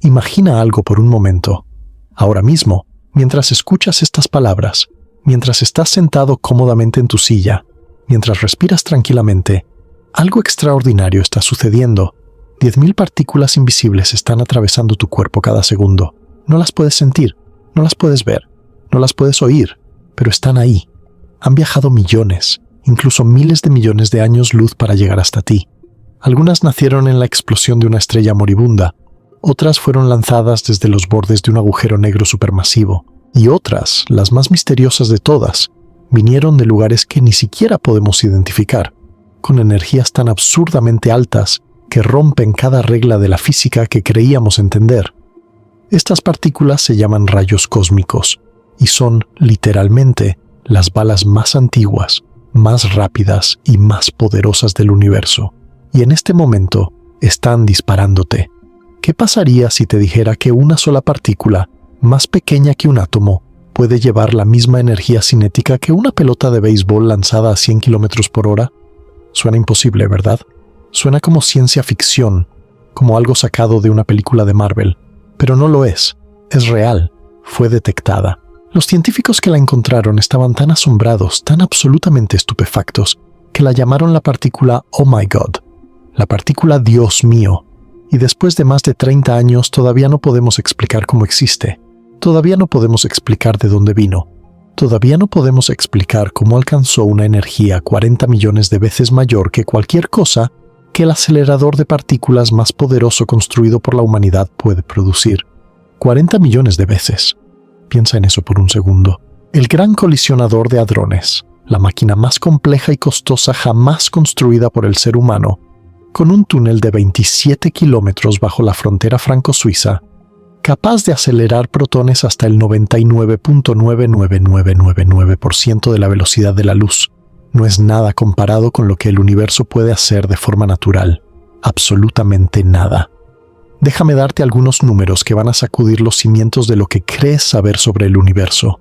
Imagina algo por un momento. Ahora mismo, mientras escuchas estas palabras, mientras estás sentado cómodamente en tu silla, mientras respiras tranquilamente, algo extraordinario está sucediendo. 10.000 partículas invisibles están atravesando tu cuerpo cada segundo. No las puedes sentir, no las puedes ver, no las puedes oír, pero están ahí. Han viajado millones, incluso miles de millones de años luz para llegar hasta ti. Algunas nacieron en la explosión de una estrella moribunda, otras fueron lanzadas desde los bordes de un agujero negro supermasivo, y otras, las más misteriosas de todas, vinieron de lugares que ni siquiera podemos identificar, con energías tan absurdamente altas que rompen cada regla de la física que creíamos entender. Estas partículas se llaman rayos cósmicos, y son, literalmente, las balas más antiguas, más rápidas y más poderosas del universo. Y en este momento, están disparándote. ¿Qué pasaría si te dijera que una sola partícula, más pequeña que un átomo, puede llevar la misma energía cinética que una pelota de béisbol lanzada a 100 km por hora? Suena imposible, ¿verdad? Suena como ciencia ficción, como algo sacado de una película de Marvel. Pero no lo es. Es real. Fue detectada. Los científicos que la encontraron estaban tan asombrados, tan absolutamente estupefactos, que la llamaron la partícula Oh My God, la partícula Dios mío. Y después de más de 30 años todavía no podemos explicar cómo existe. Todavía no podemos explicar de dónde vino. Todavía no podemos explicar cómo alcanzó una energía 40 millones de veces mayor que cualquier cosa que el acelerador de partículas más poderoso construido por la humanidad puede producir. 40 millones de veces. Piensa en eso por un segundo. El Gran Colisionador de Hadrones, la máquina más compleja y costosa jamás construida por el ser humano, con un túnel de 27 kilómetros bajo la frontera franco-suiza, capaz de acelerar protones hasta el 99.99999% de la velocidad de la luz, no es nada comparado con lo que el universo puede hacer de forma natural. Absolutamente nada. Déjame darte algunos números que van a sacudir los cimientos de lo que crees saber sobre el universo.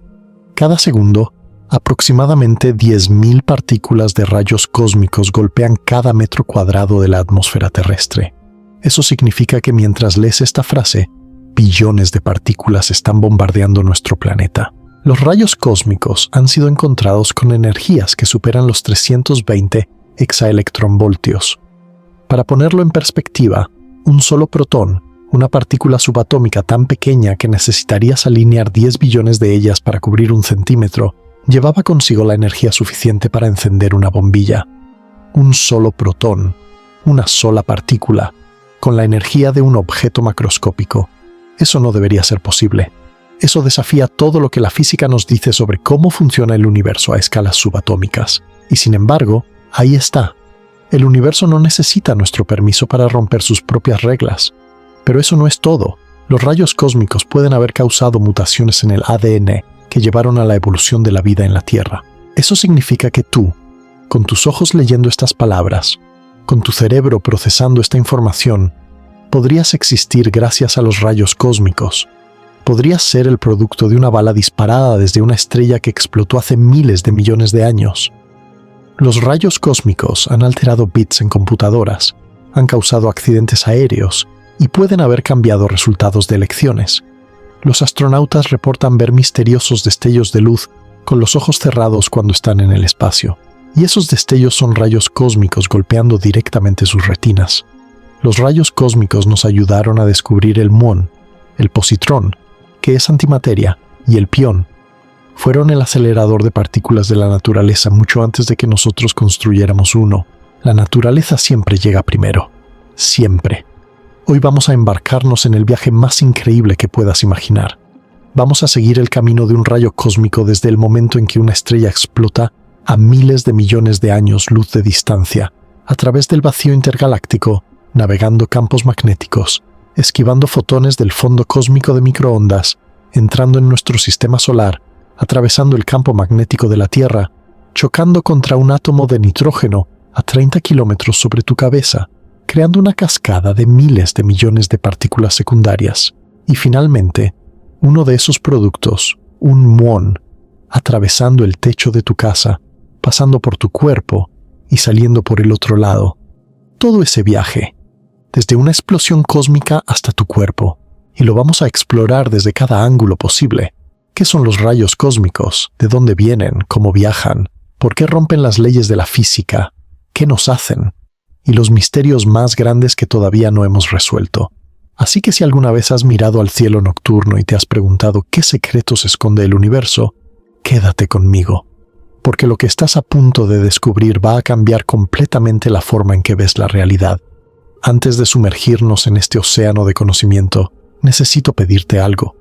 Cada segundo, aproximadamente 10.000 partículas de rayos cósmicos golpean cada metro cuadrado de la atmósfera terrestre. Eso significa que mientras lees esta frase, billones de partículas están bombardeando nuestro planeta. Los rayos cósmicos han sido encontrados con energías que superan los 320 exaelectronvoltios. Para ponerlo en perspectiva, un solo protón, una partícula subatómica tan pequeña que necesitarías alinear 10 billones de ellas para cubrir un centímetro, llevaba consigo la energía suficiente para encender una bombilla. Un solo protón, una sola partícula, con la energía de un objeto macroscópico. Eso no debería ser posible. Eso desafía todo lo que la física nos dice sobre cómo funciona el universo a escalas subatómicas. Y sin embargo, ahí está. El universo no necesita nuestro permiso para romper sus propias reglas. Pero eso no es todo. Los rayos cósmicos pueden haber causado mutaciones en el ADN que llevaron a la evolución de la vida en la Tierra. Eso significa que tú, con tus ojos leyendo estas palabras, con tu cerebro procesando esta información, podrías existir gracias a los rayos cósmicos. Podrías ser el producto de una bala disparada desde una estrella que explotó hace miles de millones de años. Los rayos cósmicos han alterado bits en computadoras, han causado accidentes aéreos y pueden haber cambiado resultados de elecciones. Los astronautas reportan ver misteriosos destellos de luz con los ojos cerrados cuando están en el espacio, y esos destellos son rayos cósmicos golpeando directamente sus retinas. Los rayos cósmicos nos ayudaron a descubrir el muón, el positrón, que es antimateria, y el pión. Fueron el acelerador de partículas de la naturaleza mucho antes de que nosotros construyéramos uno. La naturaleza siempre llega primero. Siempre. Hoy vamos a embarcarnos en el viaje más increíble que puedas imaginar. Vamos a seguir el camino de un rayo cósmico desde el momento en que una estrella explota a miles de millones de años luz de distancia, a través del vacío intergaláctico, navegando campos magnéticos, esquivando fotones del fondo cósmico de microondas, entrando en nuestro sistema solar, atravesando el campo magnético de la Tierra, chocando contra un átomo de nitrógeno a 30 kilómetros sobre tu cabeza, creando una cascada de miles de millones de partículas secundarias. Y finalmente, uno de esos productos, un muón, atravesando el techo de tu casa, pasando por tu cuerpo y saliendo por el otro lado. Todo ese viaje, desde una explosión cósmica hasta tu cuerpo, y lo vamos a explorar desde cada ángulo posible. ¿Qué son los rayos cósmicos? ¿De dónde vienen? ¿Cómo viajan? ¿Por qué rompen las leyes de la física? ¿Qué nos hacen? Y los misterios más grandes que todavía no hemos resuelto. Así que si alguna vez has mirado al cielo nocturno y te has preguntado qué secretos esconde el universo, quédate conmigo, porque lo que estás a punto de descubrir va a cambiar completamente la forma en que ves la realidad. Antes de sumergirnos en este océano de conocimiento, necesito pedirte algo.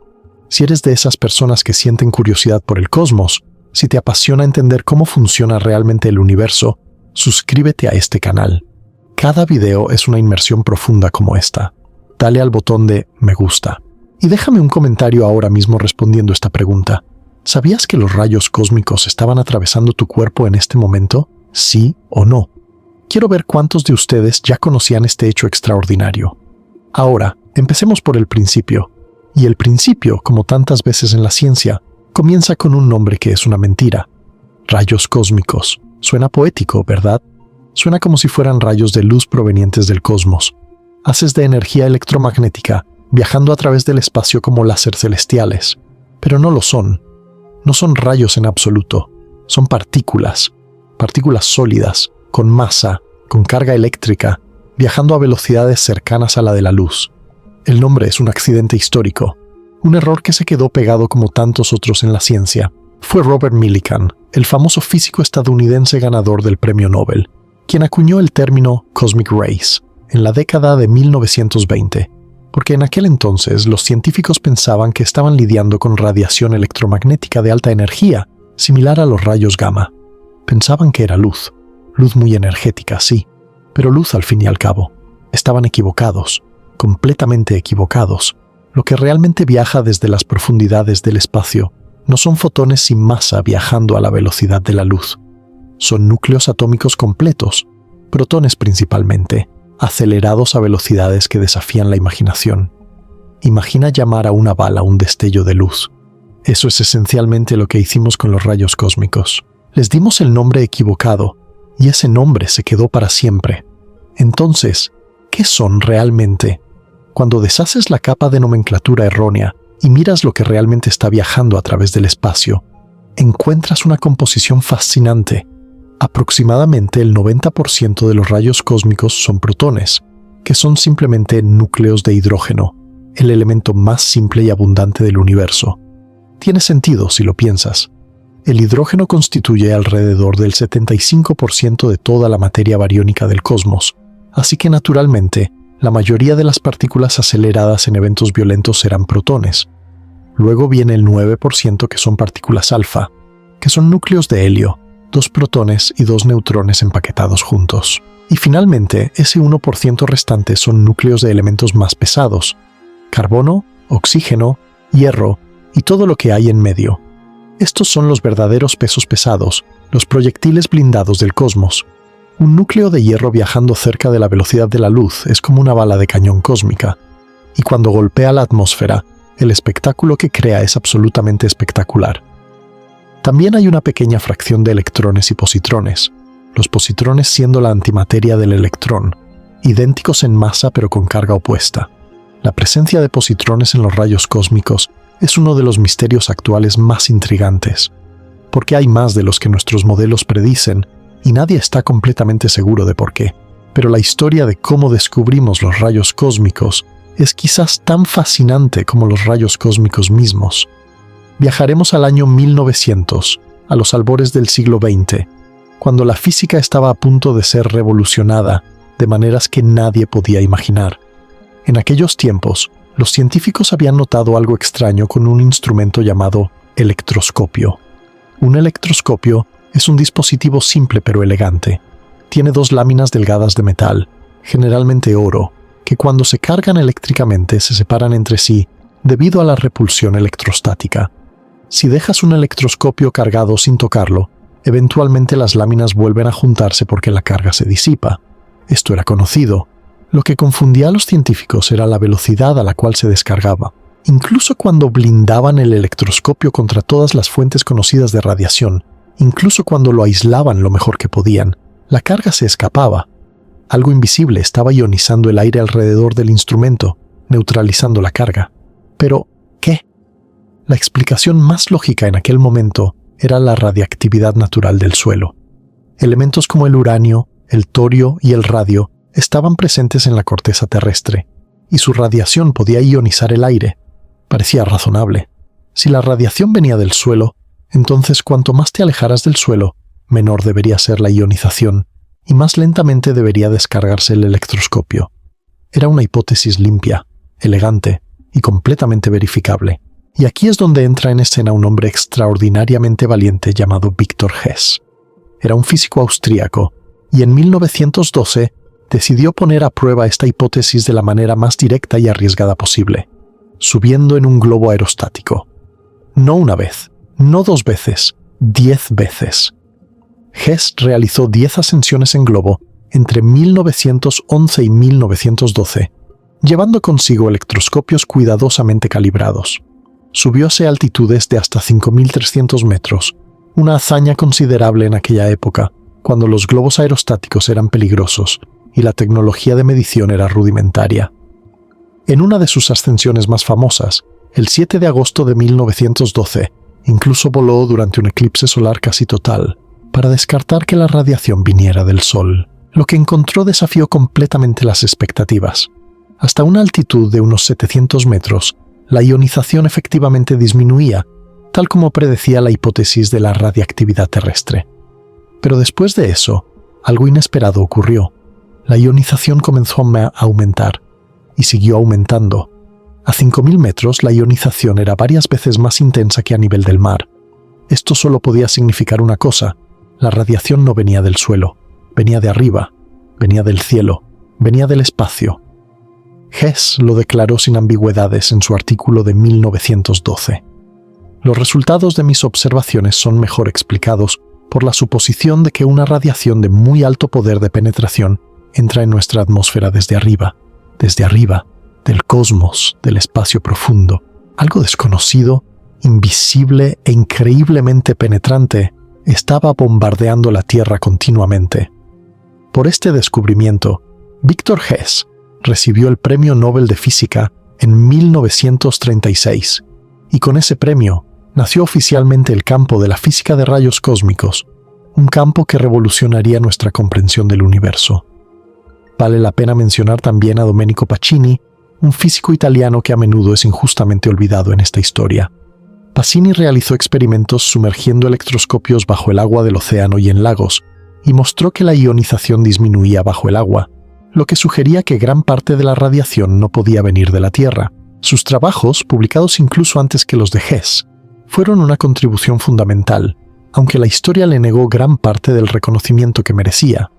Si eres de esas personas que sienten curiosidad por el cosmos, si te apasiona entender cómo funciona realmente el universo, suscríbete a este canal. Cada video es una inmersión profunda como esta. Dale al botón de me gusta. Y déjame un comentario ahora mismo respondiendo esta pregunta. ¿Sabías que los rayos cósmicos estaban atravesando tu cuerpo en este momento? ¿Sí o no? Quiero ver cuántos de ustedes ya conocían este hecho extraordinario. Ahora, empecemos por el principio. Y el principio, como tantas veces en la ciencia, comienza con un nombre que es una mentira. Rayos cósmicos. Suena poético, ¿verdad? Suena como si fueran rayos de luz provenientes del cosmos. Haces de energía electromagnética, viajando a través del espacio como láser celestiales. Pero no lo son. No son rayos en absoluto. Son partículas. Partículas sólidas, con masa, con carga eléctrica, viajando a velocidades cercanas a la de la luz. El nombre es un accidente histórico. Un error que se quedó pegado como tantos otros en la ciencia. Fue Robert Millikan, el famoso físico estadounidense ganador del Premio Nobel, quien acuñó el término Cosmic Rays en la década de 1920, porque en aquel entonces los científicos pensaban que estaban lidiando con radiación electromagnética de alta energía, similar a los rayos gamma. Pensaban que era luz muy energética, sí, pero luz al fin y al cabo. Estaban equivocados, completamente equivocados. Lo que realmente viaja desde las profundidades del espacio no son fotones sin masa viajando a la velocidad de la luz. Son núcleos atómicos completos, protones principalmente, acelerados a velocidades que desafían la imaginación. Imagina llamar a una bala un destello de luz. Eso es esencialmente lo que hicimos con los rayos cósmicos. Les dimos el nombre equivocado, y ese nombre se quedó para siempre. Entonces, ¿qué son realmente? Cuando deshaces la capa de nomenclatura errónea y miras lo que realmente está viajando a través del espacio, encuentras una composición fascinante. Aproximadamente el 90% de los rayos cósmicos son protones, que son simplemente núcleos de hidrógeno, el elemento más simple y abundante del universo. Tiene sentido si lo piensas. El hidrógeno constituye alrededor del 75% de toda la materia bariónica del cosmos, así que naturalmente, la mayoría de las partículas aceleradas en eventos violentos serán protones. Luego viene el 9% que son partículas alfa, que son núcleos de helio, 2 protones y 2 neutrones empaquetados juntos. Y finalmente, ese 1% restante son núcleos de elementos más pesados, carbono, oxígeno, hierro y todo lo que hay en medio. Estos son los verdaderos pesos pesados, los proyectiles blindados del cosmos. Un núcleo de hierro viajando cerca de la velocidad de la luz es como una bala de cañón cósmica, y cuando golpea la atmósfera, el espectáculo que crea es absolutamente espectacular. También hay una pequeña fracción de electrones y positrones, los positrones siendo la antimateria del electrón, idénticos en masa pero con carga opuesta. La presencia de positrones en los rayos cósmicos es uno de los misterios actuales más intrigantes, porque hay más de los que nuestros modelos predicen y nadie está completamente seguro de por qué. Pero la historia de cómo descubrimos los rayos cósmicos es quizás tan fascinante como los rayos cósmicos mismos. Viajaremos al año 1900, a los albores del siglo XX, cuando la física estaba a punto de ser revolucionada de maneras que nadie podía imaginar. En aquellos tiempos, los científicos habían notado algo extraño con un instrumento llamado electroscopio. Un electroscopio es un dispositivo simple pero elegante. Tiene 2 láminas delgadas de metal, generalmente oro, que cuando se cargan eléctricamente se separan entre sí debido a la repulsión electrostática. Si dejas un electroscopio cargado sin tocarlo, eventualmente las láminas vuelven a juntarse porque la carga se disipa. Esto era conocido. Lo que confundía a los científicos era la velocidad a la cual se descargaba. Incluso cuando blindaban el electroscopio contra todas las fuentes conocidas de radiación, incluso cuando lo aislaban lo mejor que podían, la carga se escapaba. Algo invisible estaba ionizando el aire alrededor del instrumento, neutralizando la carga. Pero, ¿qué? La explicación más lógica en aquel momento era la radiactividad natural del suelo. Elementos como el uranio, el torio y el radio estaban presentes en la corteza terrestre, y su radiación podía ionizar el aire. Parecía razonable. Si la radiación venía del suelo, entonces cuanto más te alejaras del suelo, menor debería ser la ionización, y más lentamente debería descargarse el electroscopio. Era una hipótesis limpia, elegante y completamente verificable. Y aquí es donde entra en escena un hombre extraordinariamente valiente llamado Victor Hess. Era un físico austríaco, y en 1912 decidió poner a prueba esta hipótesis de la manera más directa y arriesgada posible, subiendo en un globo aerostático. No una vez, no 2 veces, 10 veces. Hess realizó 10 ascensiones en globo entre 1911 y 1912, llevando consigo electroscopios cuidadosamente calibrados. Subióse a altitudes de hasta 5.300 metros, una hazaña considerable en aquella época, cuando los globos aerostáticos eran peligrosos y la tecnología de medición era rudimentaria. En una de sus ascensiones más famosas, el 7 de agosto de 1912, incluso voló durante un eclipse solar casi total, para descartar que la radiación viniera del Sol. Lo que encontró desafió completamente las expectativas. Hasta una altitud de unos 700 metros, la ionización efectivamente disminuía, tal como predecía la hipótesis de la radiactividad terrestre. Pero después de eso, algo inesperado ocurrió. La ionización comenzó a aumentar, y siguió aumentando. A 5.000 metros, la ionización era varias veces más intensa que a nivel del mar. Esto solo podía significar una cosa: la radiación no venía del suelo, venía de arriba, venía del cielo, venía del espacio. Hess lo declaró sin ambigüedades en su artículo de 1912. Los resultados de mis observaciones son mejor explicados por la suposición de que una radiación de muy alto poder de penetración entra en nuestra atmósfera desde arriba, del cosmos, del espacio profundo. Algo desconocido, invisible e increíblemente penetrante estaba bombardeando la Tierra continuamente. Por este descubrimiento, Victor Hess recibió el Premio Nobel de Física en 1936, y con ese premio nació oficialmente el campo de la física de rayos cósmicos, un campo que revolucionaría nuestra comprensión del universo. Vale la pena mencionar también a Domenico Pacini, un físico italiano que a menudo es injustamente olvidado en esta historia. Pacini realizó experimentos sumergiendo electroscopios bajo el agua del océano y en lagos, y mostró que la ionización disminuía bajo el agua, lo que sugería que gran parte de la radiación no podía venir de la Tierra. Sus trabajos, publicados incluso antes que los de Hess, fueron una contribución fundamental, aunque la historia le negó gran parte del reconocimiento que merecía.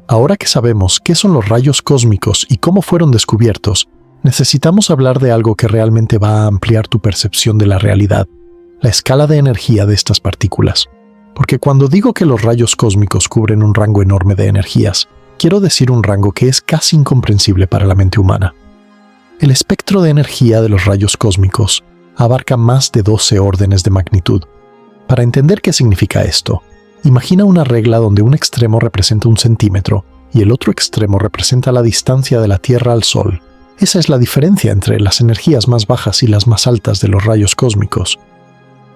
Ahora que sabemos qué son los rayos cósmicos y cómo fueron descubiertos, necesitamos hablar de algo que realmente va a ampliar tu percepción de la realidad: la escala de energía de estas partículas. Porque cuando digo que los rayos cósmicos cubren un rango enorme de energías, quiero decir un rango que es casi incomprensible para la mente humana. El espectro de energía de los rayos cósmicos abarca más de 12 órdenes de magnitud. Para entender qué significa esto, imagina una regla donde un extremo representa 1 centímetro y el otro extremo representa la distancia de la Tierra al Sol. Esa es la diferencia entre las energías más bajas y las más altas de los rayos cósmicos.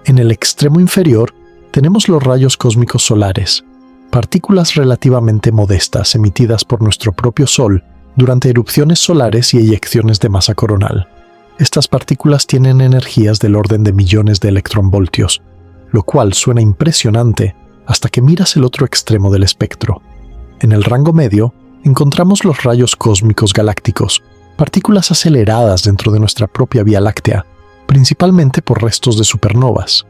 En el extremo inferior tenemos los rayos cósmicos solares, partículas relativamente modestas emitidas por nuestro propio Sol durante erupciones solares y eyecciones de masa coronal. Estas partículas tienen energías del orden de millones de electronvoltios, lo cual suena impresionante hasta que miras el otro extremo del espectro. En el rango medio encontramos los rayos cósmicos galácticos, partículas aceleradas dentro de nuestra propia Vía Láctea, principalmente por restos de supernovas.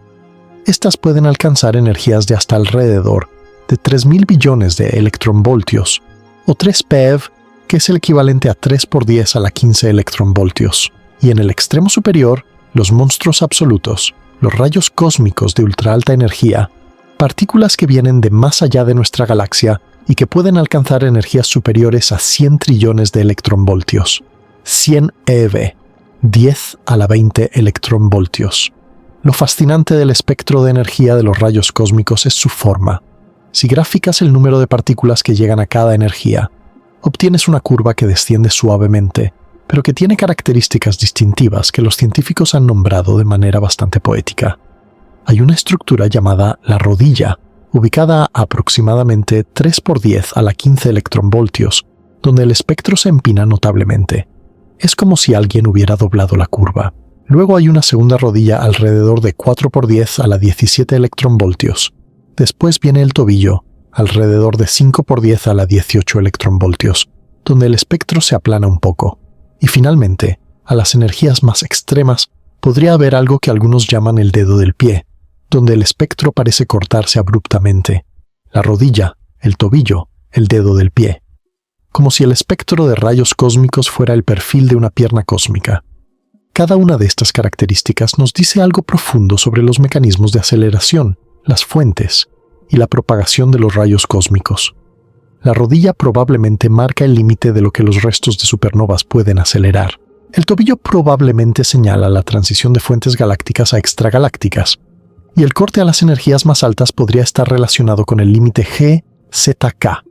Estas pueden alcanzar energías de hasta alrededor de 3.000 billones de electronvoltios, o 3 PeV, que es el equivalente a 3 por 10 a la 15 electronvoltios. Y en el extremo superior, los monstruos absolutos, los rayos cósmicos de ultraalta energía, partículas que vienen de más allá de nuestra galaxia y que pueden alcanzar energías superiores a 100 trillones de electronvoltios. 100 eV, 10 a la 20 electronvoltios. Lo fascinante del espectro de energía de los rayos cósmicos es su forma. Si graficas el número de partículas que llegan a cada energía, obtienes una curva que desciende suavemente, pero que tiene características distintivas que los científicos han nombrado de manera bastante poética. Hay una estructura llamada la rodilla, ubicada a aproximadamente 3 por 10 a la 15 electronvoltios, donde el espectro se empina notablemente. Es como si alguien hubiera doblado la curva. Luego hay una segunda rodilla alrededor de 4 por 10 a la 17 electronvoltios. Después viene el tobillo, alrededor de 5 por 10 a la 18 electronvoltios, donde el espectro se aplana un poco. Y finalmente, a las energías más extremas, podría haber algo que algunos llaman el dedo del pie, donde el espectro parece cortarse abruptamente. La rodilla, el tobillo, el dedo del pie. Como si el espectro de rayos cósmicos fuera el perfil de una pierna cósmica. Cada una de estas características nos dice algo profundo sobre los mecanismos de aceleración, las fuentes y la propagación de los rayos cósmicos. La rodilla probablemente marca el límite de lo que los restos de supernovas pueden acelerar. El tobillo probablemente señala la transición de fuentes galácticas a extragalácticas, y el corte a las energías más altas podría estar relacionado con el límite GZK,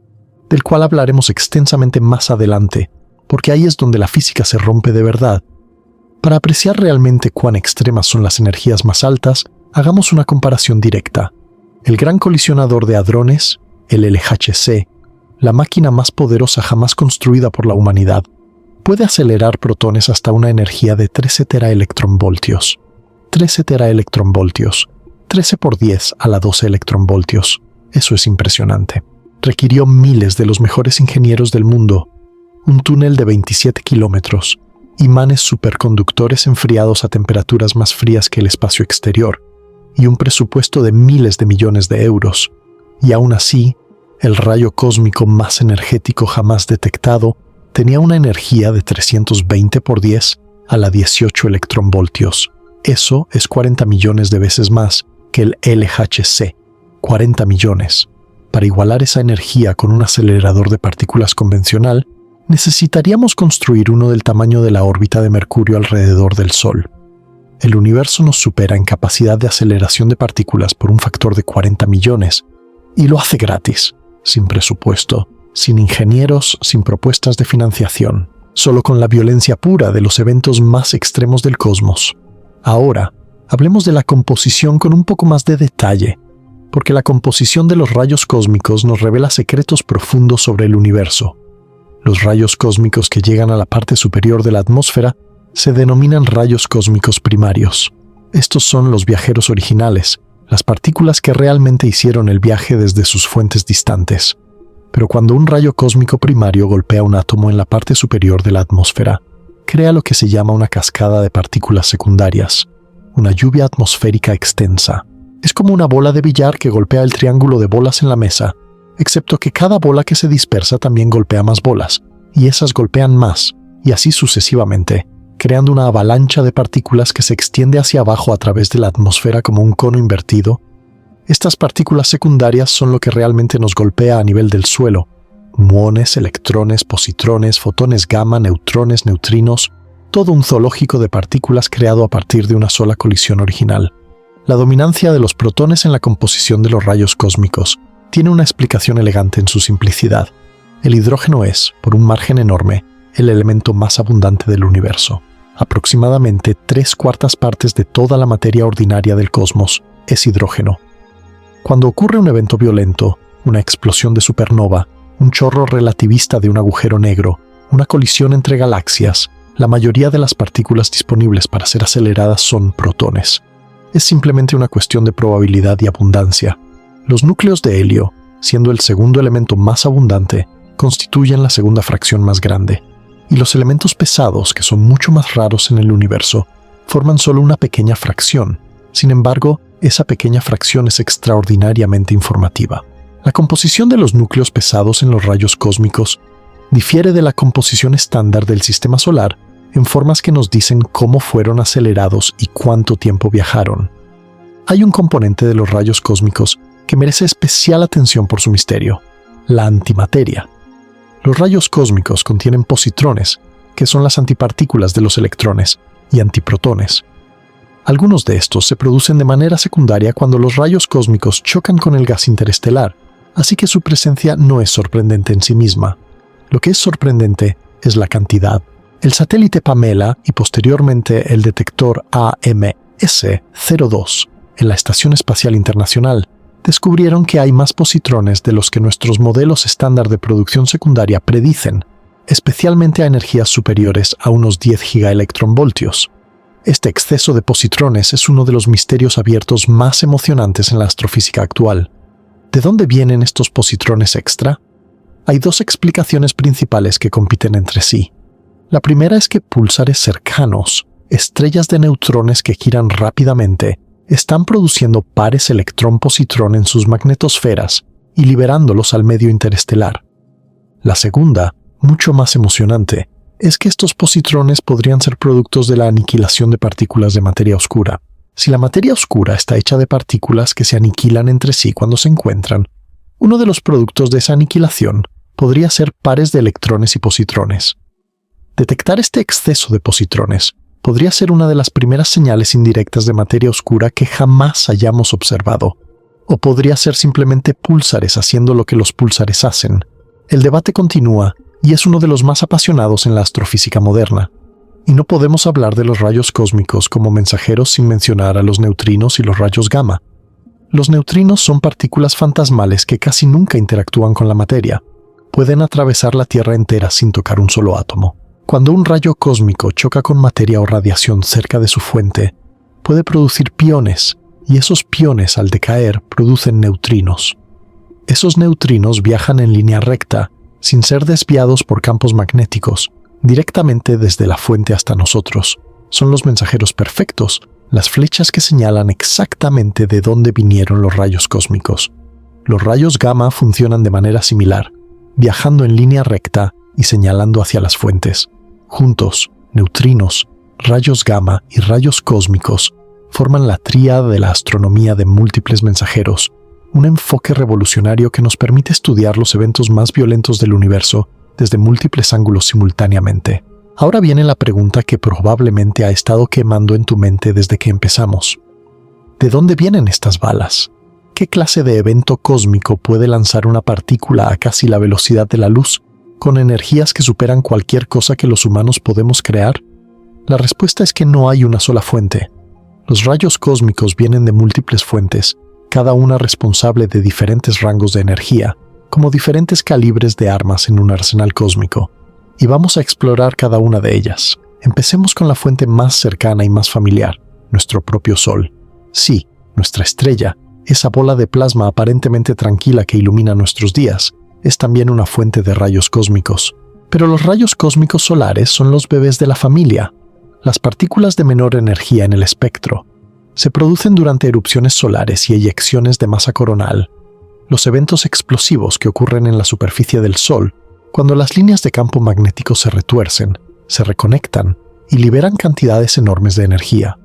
del cual hablaremos extensamente más adelante, porque ahí es donde la física se rompe de verdad. Para apreciar realmente cuán extremas son las energías más altas, hagamos una comparación directa. El gran colisionador de hadrones, el LHC, la máquina más poderosa jamás construida por la humanidad, puede acelerar protones hasta una energía de 13 teraelectronvoltios. 13 teraelectronvoltios. 13 por 10 a la 12 electronvoltios. Eso es impresionante. Requirió miles de los mejores ingenieros del mundo, un túnel de 27 kilómetros, imanes superconductores enfriados a temperaturas más frías que el espacio exterior, y un presupuesto de miles de millones de euros. Y aún así, el rayo cósmico más energético jamás detectado tenía una energía de 320 por 10 a la 18 electronvoltios. Eso es 40 millones de veces más que el LHC. 40 millones. Para igualar esa energía con un acelerador de partículas convencional, necesitaríamos construir uno del tamaño de la órbita de Mercurio alrededor del Sol. El universo nos supera en capacidad de aceleración de partículas por un factor de 40 millones, y lo hace gratis, sin presupuesto, sin ingenieros, sin propuestas de financiación, solo con la violencia pura de los eventos más extremos del cosmos. Ahora, hablemos de la composición con un poco más de detalle, porque la composición de los rayos cósmicos nos revela secretos profundos sobre el universo. Los rayos cósmicos que llegan a la parte superior de la atmósfera se denominan rayos cósmicos primarios. Estos son los viajeros originales, las partículas que realmente hicieron el viaje desde sus fuentes distantes. Pero cuando un rayo cósmico primario golpea un átomo en la parte superior de la atmósfera, crea lo que se llama una cascada de partículas secundarias, una lluvia atmosférica extensa. Es como una bola de billar que golpea el triángulo de bolas en la mesa, excepto que cada bola que se dispersa también golpea más bolas, y esas golpean más, y así sucesivamente, creando una avalancha de partículas que se extiende hacia abajo a través de la atmósfera como un cono invertido. Estas partículas secundarias son lo que realmente nos golpea a nivel del suelo. Muones, electrones, positrones, fotones gamma, neutrones, neutrinos, todo un zoológico de partículas creado a partir de una sola colisión original. La dominancia de los protones en la composición de los rayos cósmicos tiene una explicación elegante en su simplicidad. El hidrógeno es, por un margen enorme, el elemento más abundante del universo. Aproximadamente 3/4 partes de toda la materia ordinaria del cosmos es hidrógeno. Cuando ocurre un evento violento, una explosión de supernova, un chorro relativista de un agujero negro, una colisión entre galaxias, la mayoría de las partículas disponibles para ser aceleradas son protones. Es simplemente una cuestión de probabilidad y abundancia. Los núcleos de helio, siendo el segundo elemento más abundante, constituyen la segunda fracción más grande. Y los elementos pesados, que son mucho más raros en el universo, forman solo una pequeña fracción. Sin embargo, esa pequeña fracción es extraordinariamente informativa. La composición de los núcleos pesados en los rayos cósmicos difiere de la composición estándar del sistema solar en formas que nos dicen cómo fueron acelerados y cuánto tiempo viajaron. Hay un componente de los rayos cósmicos que merece especial atención por su misterio: la antimateria. Los rayos cósmicos contienen positrones, que son las antipartículas de los electrones, y antiprotones. Algunos de estos se producen de manera secundaria cuando los rayos cósmicos chocan con el gas interestelar, así que su presencia no es sorprendente en sí misma. Lo que es sorprendente es la cantidad, El satélite Pamela y posteriormente el detector AMS-02 en la Estación Espacial Internacional descubrieron que hay más positrones de los que nuestros modelos estándar de producción secundaria predicen, especialmente a energías superiores a unos 10 gigaelectronvoltios. Este exceso de positrones es uno de los misterios abiertos más emocionantes en la astrofísica actual. ¿De dónde vienen estos positrones extra? Hay dos explicaciones principales que compiten entre sí. La primera es que púlsares cercanos, estrellas de neutrones que giran rápidamente, están produciendo pares electrón-positrón en sus magnetosferas y liberándolos al medio interestelar. La segunda, mucho más emocionante, es que estos positrones podrían ser productos de la aniquilación de partículas de materia oscura. Si la materia oscura está hecha de partículas que se aniquilan entre sí cuando se encuentran, uno de los productos de esa aniquilación podría ser pares de electrones y positrones. Detectar este exceso de positrones podría ser una de las primeras señales indirectas de materia oscura que jamás hayamos observado, o podría ser simplemente púlsares haciendo lo que los púlsares hacen. El debate continúa y es uno de los más apasionados en la astrofísica moderna. Y no podemos hablar de los rayos cósmicos como mensajeros sin mencionar a los neutrinos y los rayos gamma. Los neutrinos son partículas fantasmales que casi nunca interactúan con la materia. Pueden atravesar la Tierra entera sin tocar un solo átomo. Cuando un rayo cósmico choca con materia o radiación cerca de su fuente, puede producir piones, y esos piones al decaer producen neutrinos. Esos neutrinos viajan en línea recta, sin ser desviados por campos magnéticos, directamente desde la fuente hasta nosotros. Son los mensajeros perfectos, las flechas que señalan exactamente de dónde vinieron los rayos cósmicos. Los rayos gamma funcionan de manera similar, viajando en línea recta y señalando hacia las fuentes. Juntos, neutrinos, rayos gamma y rayos cósmicos forman la tríada de la astronomía de múltiples mensajeros, un enfoque revolucionario que nos permite estudiar los eventos más violentos del universo desde múltiples ángulos simultáneamente. Ahora viene la pregunta que probablemente ha estado quemando en tu mente desde que empezamos. ¿De dónde vienen estas balas? ¿Qué clase de evento cósmico puede lanzar una partícula a casi la velocidad de la luz, con energías que superan cualquier cosa que los humanos podemos crear? La respuesta es que no hay una sola fuente. Los rayos cósmicos vienen de múltiples fuentes, cada una responsable de diferentes rangos de energía, como diferentes calibres de armas en un arsenal cósmico. Y vamos a explorar cada una de ellas. Empecemos con la fuente más cercana y más familiar, nuestro propio Sol. Sí, nuestra estrella, esa bola de plasma aparentemente tranquila que ilumina nuestros días, es también una fuente de rayos cósmicos. Pero los rayos cósmicos solares son los bebés de la familia, las partículas de menor energía en el espectro. Se producen durante erupciones solares y eyecciones de masa coronal, los eventos explosivos que ocurren en la superficie del Sol, cuando las líneas de campo magnético se retuercen, se reconectan y liberan cantidades enormes de energía.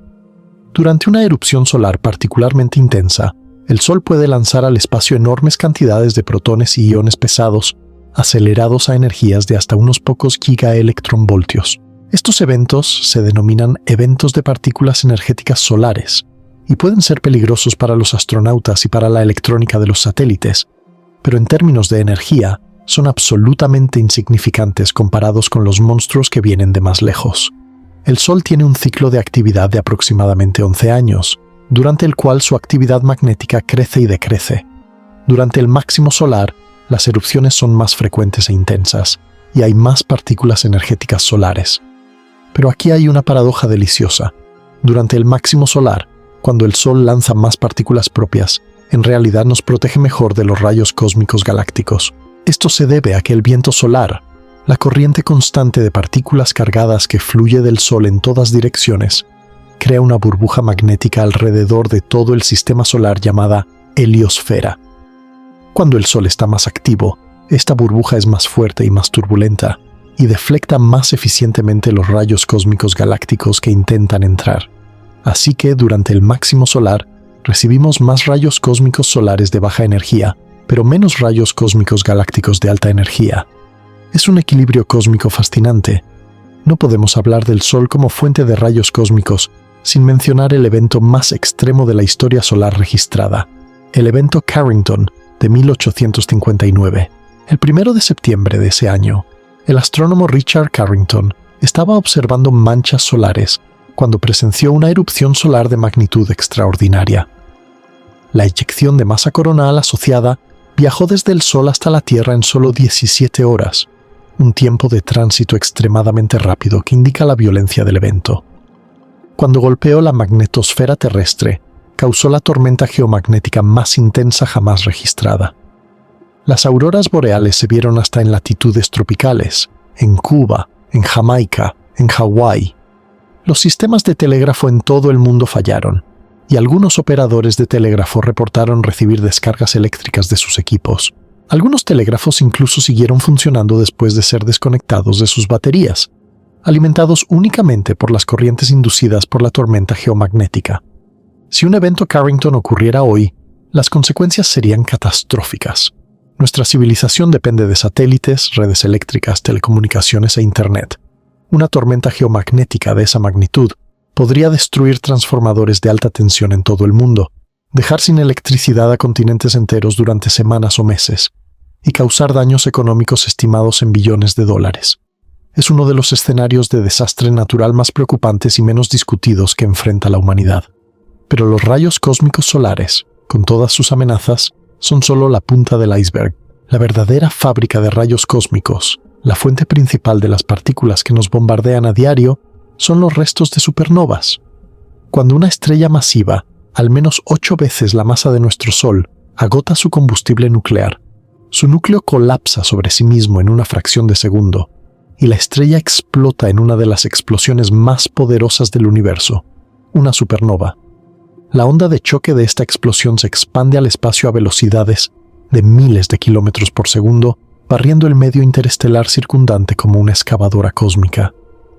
Durante una erupción solar particularmente intensa, el Sol puede lanzar al espacio enormes cantidades de protones y iones pesados, acelerados a energías de hasta unos pocos gigaelectronvoltios. Estos eventos se denominan eventos de partículas energéticas solares y pueden ser peligrosos para los astronautas y para la electrónica de los satélites, pero en términos de energía son absolutamente insignificantes comparados con los monstruos que vienen de más lejos. El Sol tiene un ciclo de actividad de aproximadamente 11 años, durante el cual su actividad magnética crece y decrece. Durante el máximo solar, las erupciones son más frecuentes e intensas, y hay más partículas energéticas solares. Pero aquí hay una paradoja deliciosa. Durante el máximo solar, cuando el Sol lanza más partículas propias, en realidad nos protege mejor de los rayos cósmicos galácticos. Esto se debe a que el viento solar, la corriente constante de partículas cargadas que fluye del Sol en todas direcciones, crea una burbuja magnética alrededor de todo el sistema solar llamada heliosfera. Cuando el Sol está más activo, esta burbuja es más fuerte y más turbulenta, y deflecta más eficientemente los rayos cósmicos galácticos que intentan entrar. Así que durante el máximo solar, recibimos más rayos cósmicos solares de baja energía, pero menos rayos cósmicos galácticos de alta energía. Es un equilibrio cósmico fascinante. No podemos hablar del Sol como fuente de rayos cósmicos sin mencionar el evento más extremo de la historia solar registrada, el evento Carrington de 1859. El 1 de septiembre de ese año, el astrónomo Richard Carrington estaba observando manchas solares cuando presenció una erupción solar de magnitud extraordinaria. La eyección de masa coronal asociada viajó desde el Sol hasta la Tierra en solo 17 horas, un tiempo de tránsito extremadamente rápido que indica la violencia del evento. Cuando golpeó la magnetosfera terrestre, causó la tormenta geomagnética más intensa jamás registrada. Las auroras boreales se vieron hasta en latitudes tropicales, en Cuba, en Jamaica, en Hawái. Los sistemas de telégrafo en todo el mundo fallaron, y algunos operadores de telégrafo reportaron recibir descargas eléctricas de sus equipos. Algunos telégrafos incluso siguieron funcionando después de ser desconectados de sus baterías, alimentados únicamente por las corrientes inducidas por la tormenta geomagnética. Si un evento Carrington ocurriera hoy, las consecuencias serían catastróficas. Nuestra civilización depende de satélites, redes eléctricas, telecomunicaciones e Internet. Una tormenta geomagnética de esa magnitud podría destruir transformadores de alta tensión en todo el mundo, dejar sin electricidad a continentes enteros durante semanas o meses, y causar daños económicos estimados en billones de dólares. Es uno de los escenarios de desastre natural más preocupantes y menos discutidos que enfrenta la humanidad. Pero los rayos cósmicos solares, con todas sus amenazas, son solo la punta del iceberg. La verdadera fábrica de rayos cósmicos, la fuente principal de las partículas que nos bombardean a diario, son los restos de supernovas. Cuando una estrella masiva, al menos 8 veces la masa de nuestro Sol, agota su combustible nuclear, su núcleo colapsa sobre sí mismo en una fracción de segundo, y la estrella explota en una de las explosiones más poderosas del universo, una supernova. La onda de choque de esta explosión se expande al espacio a velocidades de miles de kilómetros por segundo, barriendo el medio interestelar circundante como una excavadora cósmica.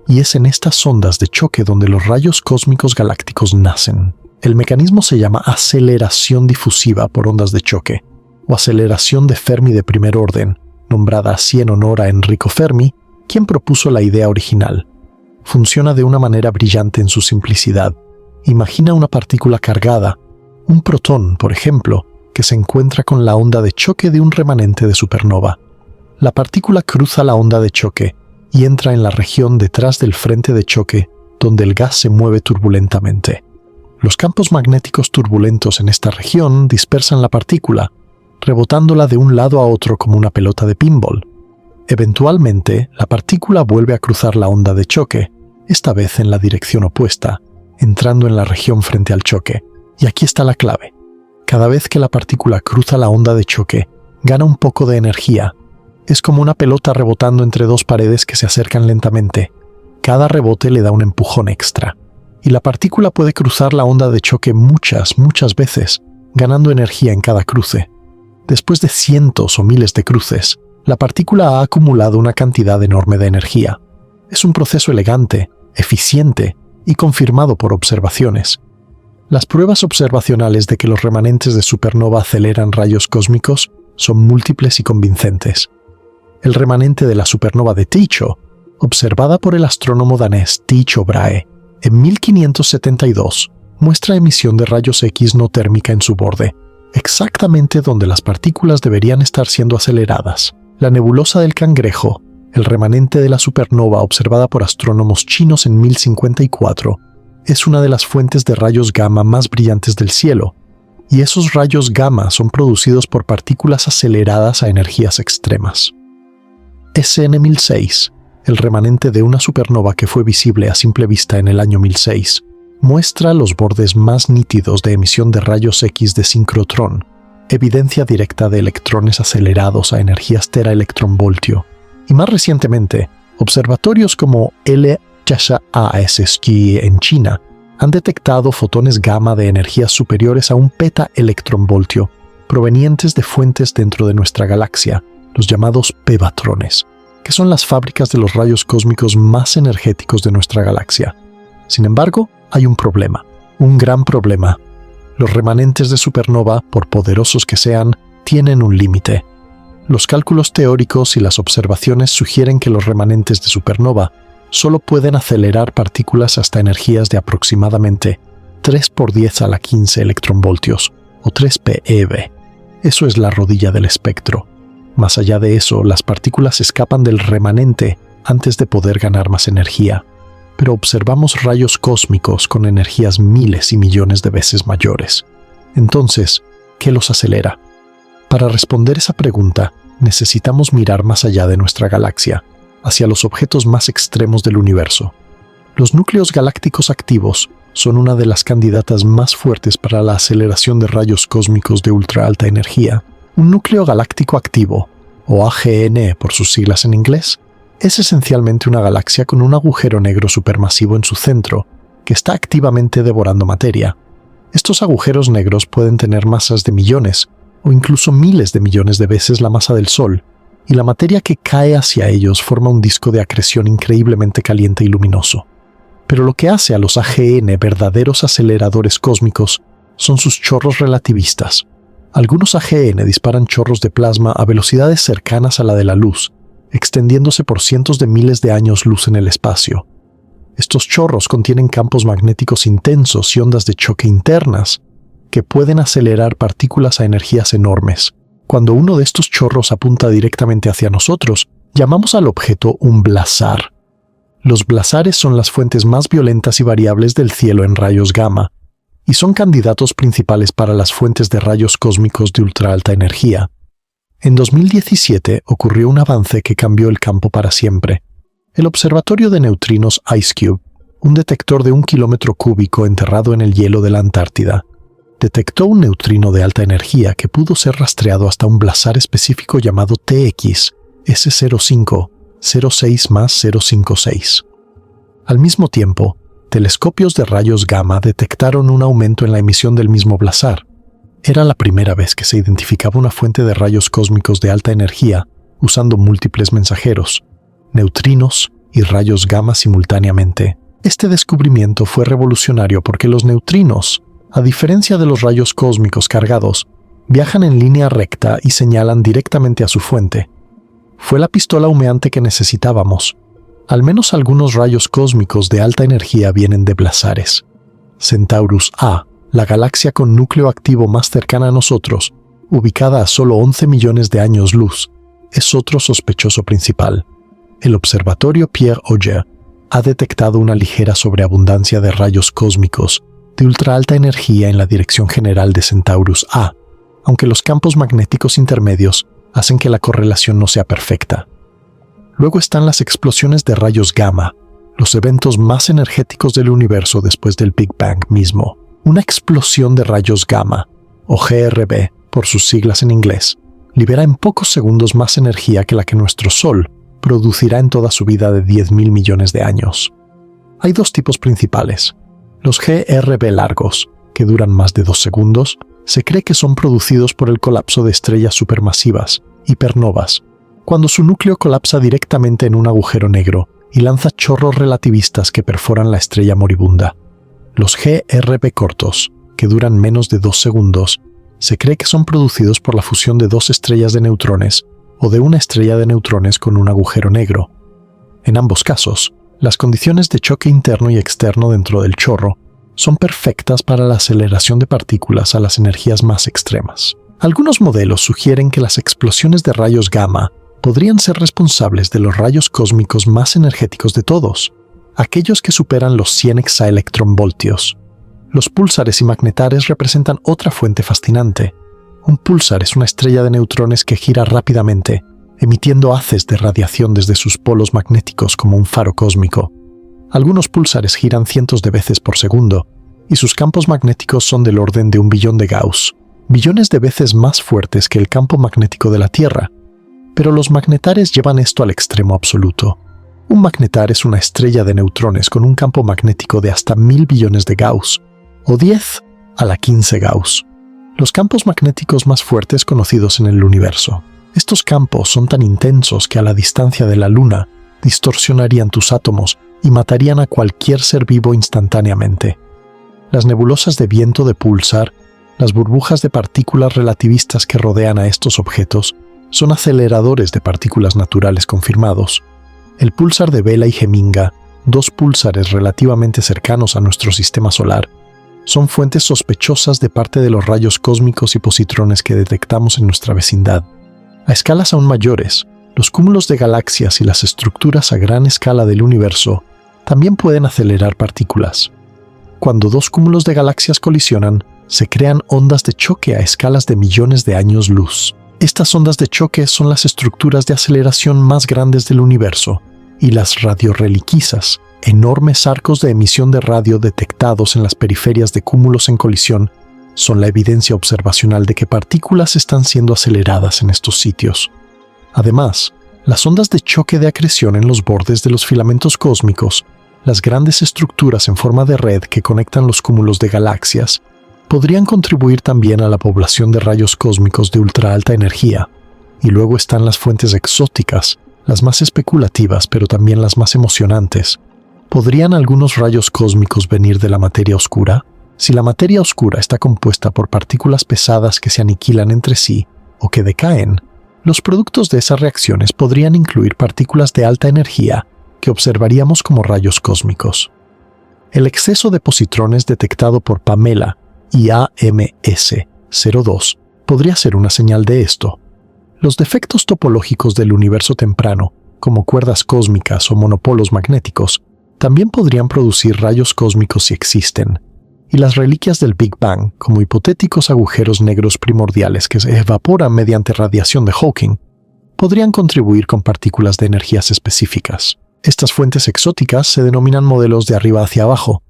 Y es en estas ondas de choque donde los rayos cósmicos galácticos nacen. El mecanismo se llama aceleración difusiva por ondas de choque, o aceleración de Fermi de primer orden, nombrada así en honor a Enrico Fermi, quien propuso la idea original. Funciona de una manera brillante en su simplicidad. Imagina una partícula cargada, un protón, por ejemplo, que se encuentra con la onda de choque de un remanente de supernova. La partícula cruza la onda de choque y entra en la región detrás del frente de choque, donde el gas se mueve turbulentamente. Los campos magnéticos turbulentos en esta región dispersan la partícula, rebotándola de un lado a otro como una pelota de pinball. Eventualmente, la partícula vuelve a cruzar la onda de choque, esta vez en la dirección opuesta, entrando en la región frente al choque. Y aquí está la clave. Cada vez que la partícula cruza la onda de choque, gana un poco de energía. Es como una pelota rebotando entre dos paredes que se acercan lentamente. Cada rebote le da un empujón extra. Y la partícula puede cruzar la onda de choque muchas veces, ganando energía en cada cruce. Después de cientos o miles de cruces, la partícula ha acumulado una cantidad enorme de energía. Es un proceso elegante, eficiente y confirmado por observaciones. Las pruebas observacionales de que los remanentes de supernova aceleran rayos cósmicos son múltiples y convincentes. El remanente de la supernova de Tycho, observada por el astrónomo danés Tycho Brahe en 1572, muestra emisión de rayos X no térmica en su borde, exactamente donde las partículas deberían estar siendo aceleradas. La nebulosa del Cangrejo, el remanente de la supernova observada por astrónomos chinos en 1054, es una de las fuentes de rayos gamma más brillantes del cielo, y esos rayos gamma son producidos por partículas aceleradas a energías extremas. SN 1006, el remanente de una supernova que fue visible a simple vista en el año 1006, muestra los bordes más nítidos de emisión de rayos X de sincrotrón, evidencia directa de electrones acelerados a energías teraelectronvoltio, y más recientemente, observatorios como LHASSG en China han detectado fotones gamma de energías superiores a un petaelectronvoltio, provenientes de fuentes dentro de nuestra galaxia, los llamados pebatrones, que son las fábricas de los rayos cósmicos más energéticos de nuestra galaxia. Sin embargo, hay un problema, un gran problema. Los remanentes de supernova, por poderosos que sean, tienen un límite. Los cálculos teóricos y las observaciones sugieren que los remanentes de supernova solo pueden acelerar partículas hasta energías de aproximadamente 3 por 10 a la 15 electronvoltios, o 3 PeV. Eso es la rodilla del espectro. Más allá de eso, las partículas escapan del remanente antes de poder ganar más energía, pero observamos rayos cósmicos con energías miles y millones de veces mayores. Entonces, ¿qué los acelera? Para responder esa pregunta, necesitamos mirar más allá de nuestra galaxia, hacia los objetos más extremos del universo. Los núcleos galácticos activos son una de las candidatas más fuertes para la aceleración de rayos cósmicos de ultra alta energía. Un núcleo galáctico activo, o AGN por sus siglas en inglés, es esencialmente una galaxia con un agujero negro supermasivo en su centro, que está activamente devorando materia. Estos agujeros negros pueden tener masas de millones o incluso miles de millones de veces la masa del Sol, y la materia que cae hacia ellos forma un disco de acreción increíblemente caliente y luminoso. Pero lo que hace a los AGN verdaderos aceleradores cósmicos son sus chorros relativistas. Algunos AGN disparan chorros de plasma a velocidades cercanas a la de la luz, extendiéndose por cientos de miles de años luz en el espacio. Estos chorros contienen campos magnéticos intensos y ondas de choque internas que pueden acelerar partículas a energías enormes. Cuando uno de estos chorros apunta directamente hacia nosotros, llamamos al objeto un blazar. Los blazares son las fuentes más violentas y variables del cielo en rayos gamma, y son candidatos principales para las fuentes de rayos cósmicos de ultra alta energía. En 2017 ocurrió un avance que cambió el campo para siempre. El Observatorio de Neutrinos IceCube, un detector de 1 kilómetro cúbico enterrado en el hielo de la Antártida, detectó un neutrino de alta energía que pudo ser rastreado hasta un blazar específico llamado TX S05-06+056. Al mismo tiempo, telescopios de rayos gamma detectaron un aumento en la emisión del mismo blazar. Era la primera vez que se identificaba una fuente de rayos cósmicos de alta energía usando múltiples mensajeros, neutrinos y rayos gamma simultáneamente. Este descubrimiento fue revolucionario porque los neutrinos, a diferencia de los rayos cósmicos cargados, viajan en línea recta y señalan directamente a su fuente. Fue la pistola humeante que necesitábamos. Al menos algunos rayos cósmicos de alta energía vienen de blazares. Centaurus A, la galaxia con núcleo activo más cercana a nosotros, ubicada a solo 11 millones de años luz, es otro sospechoso principal. El observatorio Pierre Auger ha detectado una ligera sobreabundancia de rayos cósmicos de ultra alta energía en la dirección general de Centaurus A, aunque los campos magnéticos intermedios hacen que la correlación no sea perfecta. Luego están las explosiones de rayos gamma, los eventos más energéticos del universo después del Big Bang mismo. Una explosión de rayos gamma, o GRB por sus siglas en inglés, libera en pocos segundos más energía que la que nuestro Sol producirá en toda su vida de 10.000 millones de años. Hay dos tipos principales. Los GRB largos, que duran más de 2 segundos, se cree que son producidos por el colapso de estrellas supermasivas, hipernovas, cuando su núcleo colapsa directamente en un agujero negro y lanza chorros relativistas que perforan la estrella moribunda. Los GRB cortos, que duran menos de 2 segundos, se cree que son producidos por la fusión de 2 estrellas de neutrones o de una estrella de neutrones con un agujero negro. En ambos casos, las condiciones de choque interno y externo dentro del chorro son perfectas para la aceleración de partículas a las energías más extremas. Algunos modelos sugieren que las explosiones de rayos gamma podrían ser responsables de los rayos cósmicos más energéticos de todos, aquellos que superan los 100 exaelectronvoltios. Los púlsares y magnetares representan otra fuente fascinante. Un púlsar es una estrella de neutrones que gira rápidamente, emitiendo haces de radiación desde sus polos magnéticos como un faro cósmico. Algunos púlsares giran cientos de veces por segundo, y sus campos magnéticos son del orden de 1 billón de Gauss, billones de veces más fuertes que el campo magnético de la Tierra. Pero los magnetares llevan esto al extremo absoluto. Un magnetar es una estrella de neutrones con un campo magnético de hasta 1000 billones de Gauss, o 10 a la 15 Gauss. Los campos magnéticos más fuertes conocidos en el universo. Estos campos son tan intensos que a la distancia de la Luna distorsionarían tus átomos y matarían a cualquier ser vivo instantáneamente. Las nebulosas de viento de púlsar, las burbujas de partículas relativistas que rodean a estos objetos, son aceleradores de partículas naturales confirmados. El púlsar de Vela y Geminga, 2 púlsares relativamente cercanos a nuestro sistema solar, son fuentes sospechosas de parte de los rayos cósmicos y positrones que detectamos en nuestra vecindad. A escalas aún mayores, Los cúmulos de galaxias y las estructuras a gran escala del universo también pueden acelerar partículas. Cuando dos cúmulos de galaxias colisionan, se crean ondas de choque a escalas de millones de años luz. Estas ondas de choque son las estructuras de aceleración más grandes del universo, y las radioreliquisas, enormes arcos de emisión de radio detectados en las periferias de cúmulos en colisión, son la evidencia observacional de que partículas están siendo aceleradas en estos sitios. Además, las ondas de choque de acreción en los bordes de los filamentos cósmicos, las grandes estructuras en forma de red que conectan los cúmulos de galaxias, podrían contribuir también a la población de rayos cósmicos de ultra alta energía. Y luego están las fuentes exóticas, las más especulativas pero también las más emocionantes. ¿Podrían algunos rayos cósmicos venir de la materia oscura? Si la materia oscura está compuesta por partículas pesadas que se aniquilan entre sí o que decaen, los productos de esas reacciones podrían incluir partículas de alta energía que observaríamos como rayos cósmicos. El exceso de positrones detectado por Pamela y AMS-02 podría ser una señal de esto. Los defectos topológicos del universo temprano, como cuerdas cósmicas o monopolos magnéticos, también podrían producir rayos cósmicos si existen. Y las reliquias del Big Bang, como hipotéticos agujeros negros primordiales que se evaporan mediante radiación de Hawking, podrían contribuir con partículas de energías específicas. Estas fuentes exóticas se denominan modelos de arriba hacia abajo,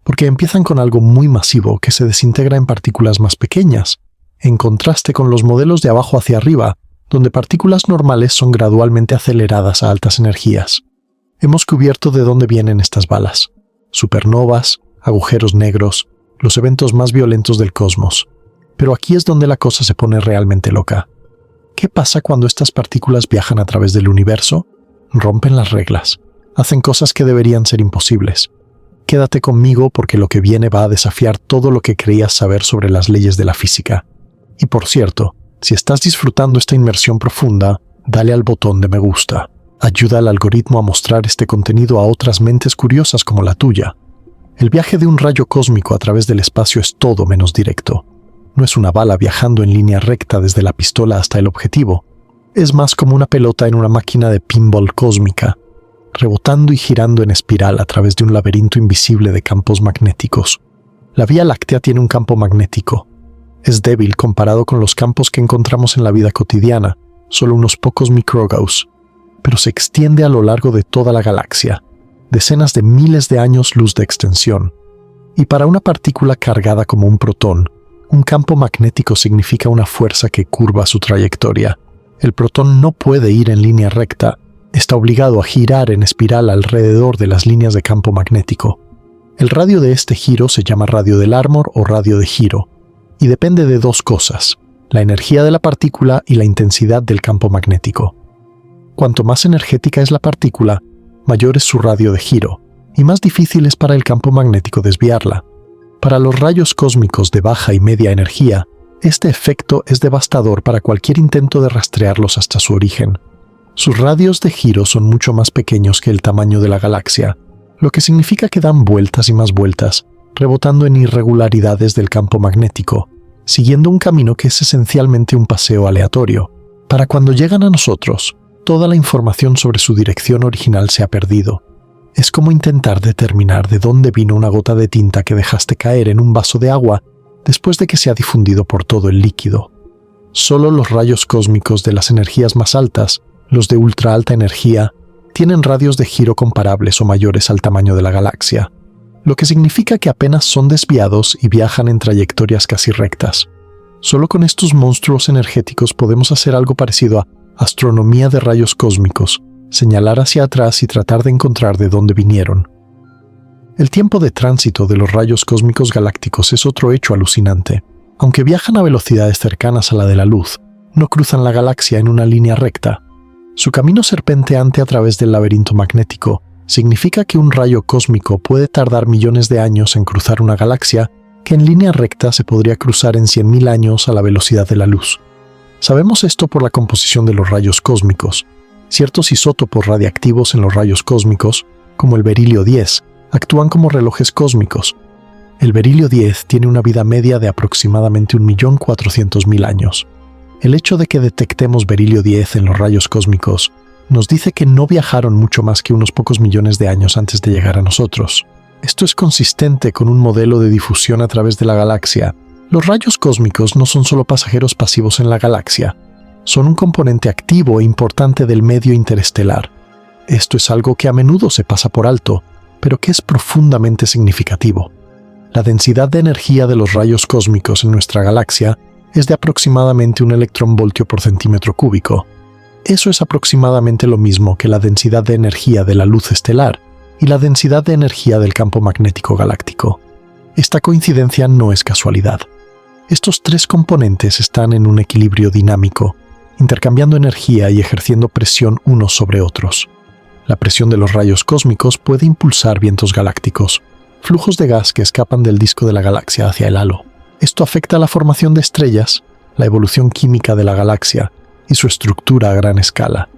porque empiezan con algo muy masivo que se desintegra en partículas más pequeñas, en contraste con los modelos de abajo hacia arriba, donde partículas normales son gradualmente aceleradas a altas energías. Hemos cubierto de dónde vienen estas balas: supernovas, agujeros negros, los eventos más violentos del cosmos. Pero aquí es donde la cosa se pone realmente loca. ¿Qué pasa cuando estas partículas viajan a través del universo? Rompen las reglas. Hacen cosas que deberían ser imposibles. Quédate conmigo porque lo que viene va a desafiar todo lo que creías saber sobre las leyes de la física. Y por cierto, si estás disfrutando esta inmersión profunda, dale al botón de me gusta. Ayuda al algoritmo a mostrar este contenido a otras mentes curiosas como la tuya. El viaje de un rayo cósmico a través del espacio es todo menos directo. No es una bala viajando en línea recta desde la pistola hasta el objetivo. Es más como una pelota en una máquina de pinball cósmica, rebotando y girando en espiral a través de un laberinto invisible de campos magnéticos. La Vía Láctea tiene un campo magnético. Es débil comparado con los campos que encontramos en la vida cotidiana, solo unos pocos microgauss, pero se extiende a lo largo de toda la galaxia, decenas de miles de años luz de extensión. Y para una partícula cargada como un protón, un campo magnético significa una fuerza que curva su trayectoria. El protón no puede ir en línea recta, está obligado a girar en espiral alrededor de las líneas de campo magnético. El radio de este giro se llama radio de Larmor o radio de giro, y depende de dos cosas: la energía de la partícula y la intensidad del campo magnético. Cuanto más energética es la partícula, mayor es su radio de giro, y más difícil es para el campo magnético desviarla. Para los rayos cósmicos de baja y media energía, este efecto es devastador para cualquier intento de rastrearlos hasta su origen. Sus radios de giro son mucho más pequeños que el tamaño de la galaxia, lo que significa que dan vueltas y más vueltas, rebotando en irregularidades del campo magnético, siguiendo un camino que es esencialmente un paseo aleatorio. Para cuando llegan a nosotros, toda la información sobre su dirección original se ha perdido. Es como intentar determinar de dónde vino una gota de tinta que dejaste caer en un vaso de agua después de que se ha difundido por todo el líquido. Solo los rayos cósmicos de las energías más altas, los de ultra alta energía, tienen radios de giro comparables o mayores al tamaño de la galaxia, lo que significa que apenas son desviados y viajan en trayectorias casi rectas. Solo con estos monstruos energéticos podemos hacer algo parecido a astronomía de rayos cósmicos, señalar hacia atrás y tratar de encontrar de dónde vinieron. El tiempo de tránsito de los rayos cósmicos galácticos es otro hecho alucinante. Aunque viajan a velocidades cercanas a la de la luz, no cruzan la galaxia en una línea recta. Su camino serpenteante a través del laberinto magnético significa que un rayo cósmico puede tardar millones de años en cruzar una galaxia que en línea recta se podría cruzar en 100.000 años a la velocidad de la luz. Sabemos esto por la composición de los rayos cósmicos. Ciertos isótopos radiactivos en los rayos cósmicos, como el berilio 10, actúan como relojes cósmicos. El berilio 10 tiene una vida media de aproximadamente 1.400.000 años. El hecho de que detectemos berilio 10 en los rayos cósmicos nos dice que no viajaron mucho más que unos pocos millones de años antes de llegar a nosotros. Esto es consistente con un modelo de difusión a través de la galaxia. Los rayos cósmicos no son solo pasajeros pasivos en la galaxia, son un componente activo e importante del medio interestelar. Esto es algo que a menudo se pasa por alto, pero que es profundamente significativo. La densidad de energía de los rayos cósmicos en nuestra galaxia es de aproximadamente 1 electronvoltio por centímetro cúbico. Eso es aproximadamente lo mismo que la densidad de energía de la luz estelar y la densidad de energía del campo magnético galáctico. Esta coincidencia no es casualidad. Estos tres componentes están en un equilibrio dinámico, intercambiando energía y ejerciendo presión unos sobre otros. La presión de los rayos cósmicos puede impulsar vientos galácticos, flujos de gas que escapan del disco de la galaxia hacia el halo. Esto afecta la formación de estrellas, la evolución química de la galaxia y su estructura a gran escala.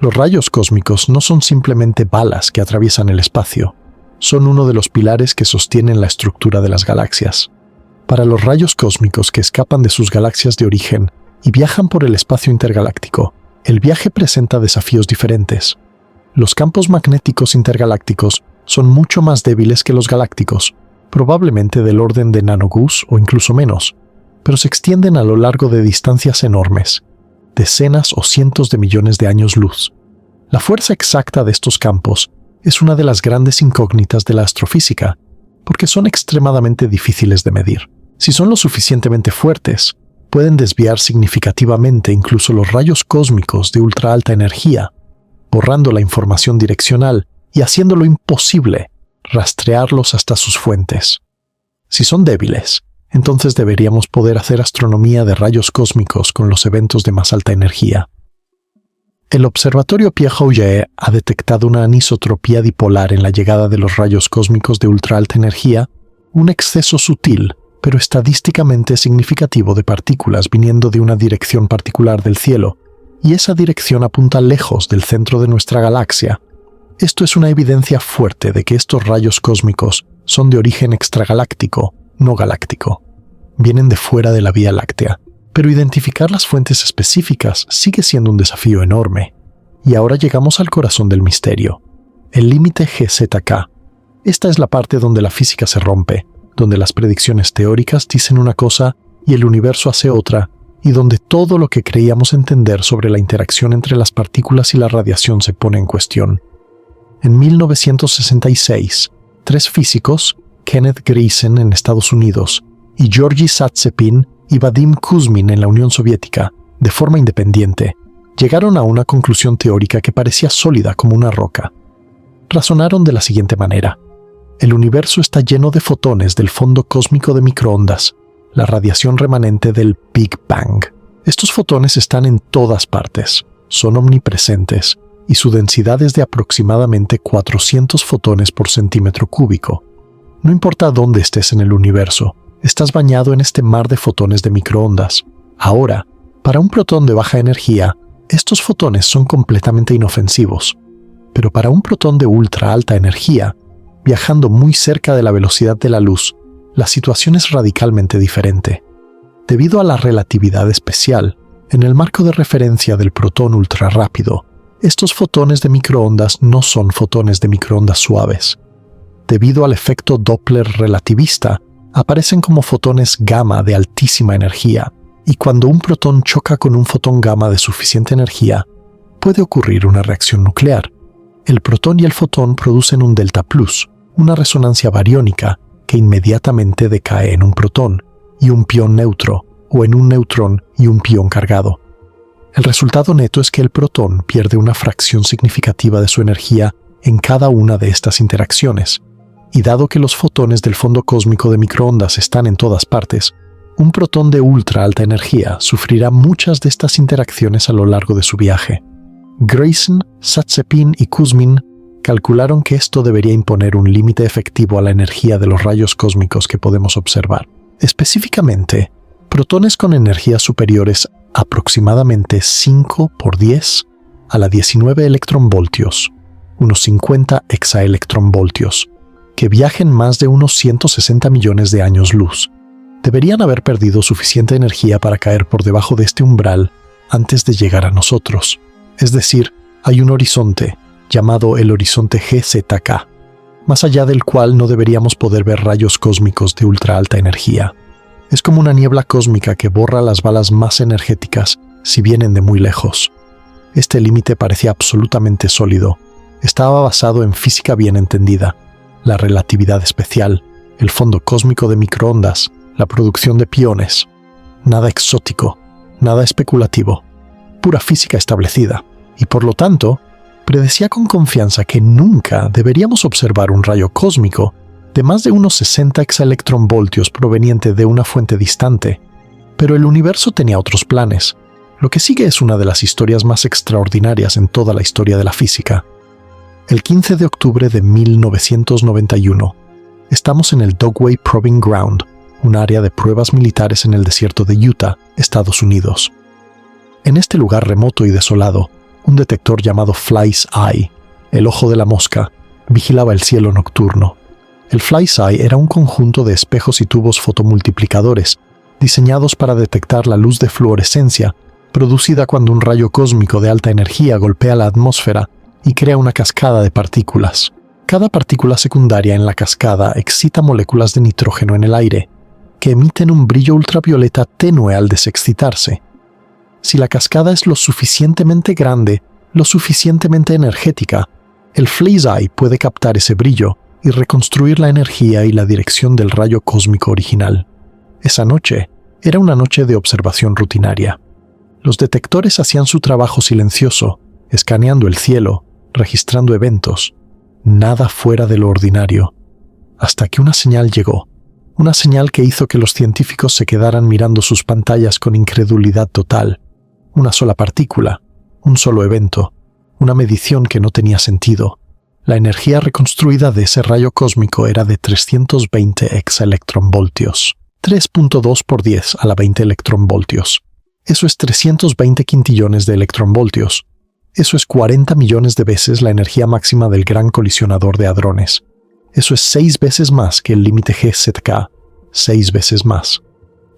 Los rayos cósmicos no son simplemente balas que atraviesan el espacio, son uno de los pilares que sostienen la estructura de las galaxias. Para los rayos cósmicos que escapan de sus galaxias de origen y viajan por el espacio intergaláctico, el viaje presenta desafíos diferentes. Los campos magnéticos intergalácticos son mucho más débiles que los galácticos, probablemente del orden de nanogauss o incluso menos, pero se extienden a lo largo de distancias enormes, decenas o cientos de millones de años luz. La fuerza exacta de estos campos es una de las grandes incógnitas de la astrofísica, porque son extremadamente difíciles de medir. Si son lo suficientemente fuertes, pueden desviar significativamente incluso los rayos cósmicos de ultra alta energía, borrando la información direccional y haciéndolo imposible rastrearlos hasta sus fuentes. Si son débiles, entonces deberíamos poder hacer astronomía de rayos cósmicos con los eventos de más alta energía. El observatorio Pierre-Auger ha detectado una anisotropía dipolar en la llegada de los rayos cósmicos de ultra alta energía, un exceso sutil, pero estadísticamente significativo de partículas viniendo de una dirección particular del cielo, y esa dirección apunta lejos del centro de nuestra galaxia. Esto es una evidencia fuerte de que estos rayos cósmicos son de origen extragaláctico, no galáctico. Vienen de fuera de la Vía Láctea, pero identificar las fuentes específicas sigue siendo un desafío enorme. Y ahora llegamos al corazón del misterio, el límite GZK. Esta es la parte donde la física se rompe, donde las predicciones teóricas dicen una cosa y el universo hace otra, y donde todo lo que creíamos entender sobre la interacción entre las partículas y la radiación se pone en cuestión. En 1966, tres físicos, Kenneth Greisen en Estados Unidos y Georgy Zatsepin y Vadim Kuzmin en la Unión Soviética, de forma independiente, llegaron a una conclusión teórica que parecía sólida como una roca. Razonaron de la siguiente manera: el universo está lleno de fotones del fondo cósmico de microondas, la radiación remanente del Big Bang. Estos fotones están en todas partes, son omnipresentes, y su densidad es de aproximadamente 400 fotones por centímetro cúbico. No importa dónde estés en el universo, estás bañado en este mar de fotones de microondas. Ahora, para un protón de baja energía, estos fotones son completamente inofensivos. Pero para un protón de ultra alta energía, viajando muy cerca de la velocidad de la luz, la situación es radicalmente diferente. Debido a la relatividad especial, en el marco de referencia del protón ultrarrápido, estos fotones de microondas no son fotones de microondas suaves. Debido al efecto Doppler relativista, aparecen como fotones gamma de altísima energía, y cuando un protón choca con un fotón gamma de suficiente energía, puede ocurrir una reacción nuclear. El protón y el fotón producen un delta plus, una resonancia bariónica que inmediatamente decae en un protón y un pión neutro, o en un neutrón y un pión cargado. El resultado neto es que el protón pierde una fracción significativa de su energía en cada una de estas interacciones, y dado que los fotones del fondo cósmico de microondas están en todas partes, un protón de ultra alta energía sufrirá muchas de estas interacciones a lo largo de su viaje. Greisen, Zatsepin y Kuzmin calcularon que esto debería imponer un límite efectivo a la energía de los rayos cósmicos que podemos observar. Específicamente, protones con energías superiores aproximadamente 5 por 10 a la 19 electronvoltios, unos 50 hexaelectronvoltios, que viajen más de unos 160 millones de años luz, deberían haber perdido suficiente energía para caer por debajo de este umbral antes de llegar a nosotros. Es decir, hay un horizonte, llamado el horizonte GZK, más allá del cual no deberíamos poder ver rayos cósmicos de ultra alta energía. Es como una niebla cósmica que borra las balas más energéticas si vienen de muy lejos. Este límite parecía absolutamente sólido. Estaba basado en física bien entendida, la relatividad especial, el fondo cósmico de microondas, la producción de piones. Nada exótico, nada especulativo, pura física establecida, y por lo tanto, predecía con confianza que nunca deberíamos observar un rayo cósmico de más de unos 60 exaelectronvoltios proveniente de una fuente distante. Pero el universo tenía otros planes. Lo que sigue es una de las historias más extraordinarias en toda la historia de la física. El 15 de octubre de 1991, estamos en el Dogway Proving Ground, un área de pruebas militares en el desierto de Utah, Estados Unidos. En este lugar remoto y desolado, un detector llamado Fly's Eye, el ojo de la mosca, vigilaba el cielo nocturno. El Fly's Eye era un conjunto de espejos y tubos fotomultiplicadores diseñados para detectar la luz de fluorescencia producida cuando un rayo cósmico de alta energía golpea la atmósfera y crea una cascada de partículas. Cada partícula secundaria en la cascada excita moléculas de nitrógeno en el aire, que emiten un brillo ultravioleta tenue al desexcitarse. Si la cascada es lo suficientemente grande, lo suficientemente energética, el Fly's Eye puede captar ese brillo y reconstruir la energía y la dirección del rayo cósmico original. Esa noche era una noche de observación rutinaria. Los detectores hacían su trabajo silencioso, escaneando el cielo, registrando eventos. Nada fuera de lo ordinario. Hasta que una señal llegó. Una señal que hizo que los científicos se quedaran mirando sus pantallas con incredulidad total. Una sola partícula, un solo evento, una medición que no tenía sentido. La energía reconstruida de ese rayo cósmico era de 320 exaelectronvoltios, 3.2 por 10 a la 20 electronvoltios. Eso es 320 quintillones de electronvoltios. Eso es 40 millones de veces la energía máxima del gran colisionador de hadrones. Eso es 6 veces más que el límite GZK, 6 veces más.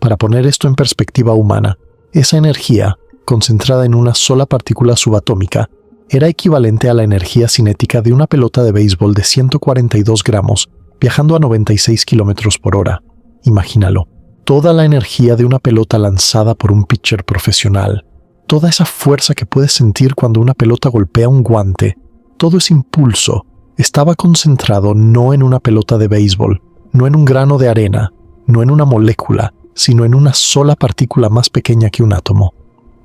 Para poner esto en perspectiva humana, esa energía, concentrada en una sola partícula subatómica, era equivalente a la energía cinética de una pelota de béisbol de 142 gramos viajando a 96 kilómetros por hora. Imagínalo, toda la energía de una pelota lanzada por un pitcher profesional, toda esa fuerza que puedes sentir cuando una pelota golpea un guante, todo ese impulso, estaba concentrado no en una pelota de béisbol, no en un grano de arena, no en una molécula, sino en una sola partícula más pequeña que un átomo.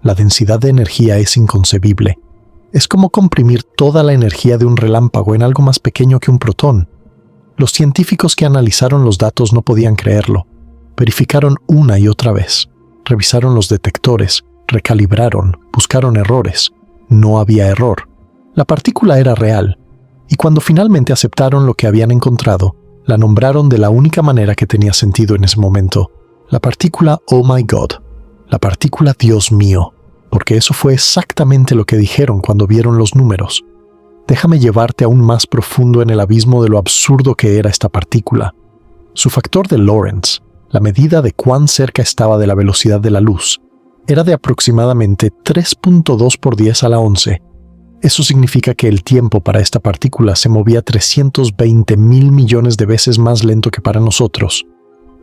La densidad de energía es inconcebible. Es como comprimir toda la energía de un relámpago en algo más pequeño que un protón. Los científicos que analizaron los datos no podían creerlo. Verificaron una y otra vez. Revisaron los detectores, recalibraron, buscaron errores. No había error. La partícula era real. Y cuando finalmente aceptaron lo que habían encontrado, la nombraron de la única manera que tenía sentido en ese momento. La partícula Oh My God. La partícula Dios mío. Porque eso fue exactamente lo que dijeron cuando vieron los números. Déjame llevarte aún más profundo en el abismo de lo absurdo que era esta partícula. Su factor de Lorentz, la medida de cuán cerca estaba de la velocidad de la luz, era de aproximadamente 3.2 por 10 a la 11. Eso significa que el tiempo para esta partícula se movía 320,000 millones de veces más lento que para nosotros.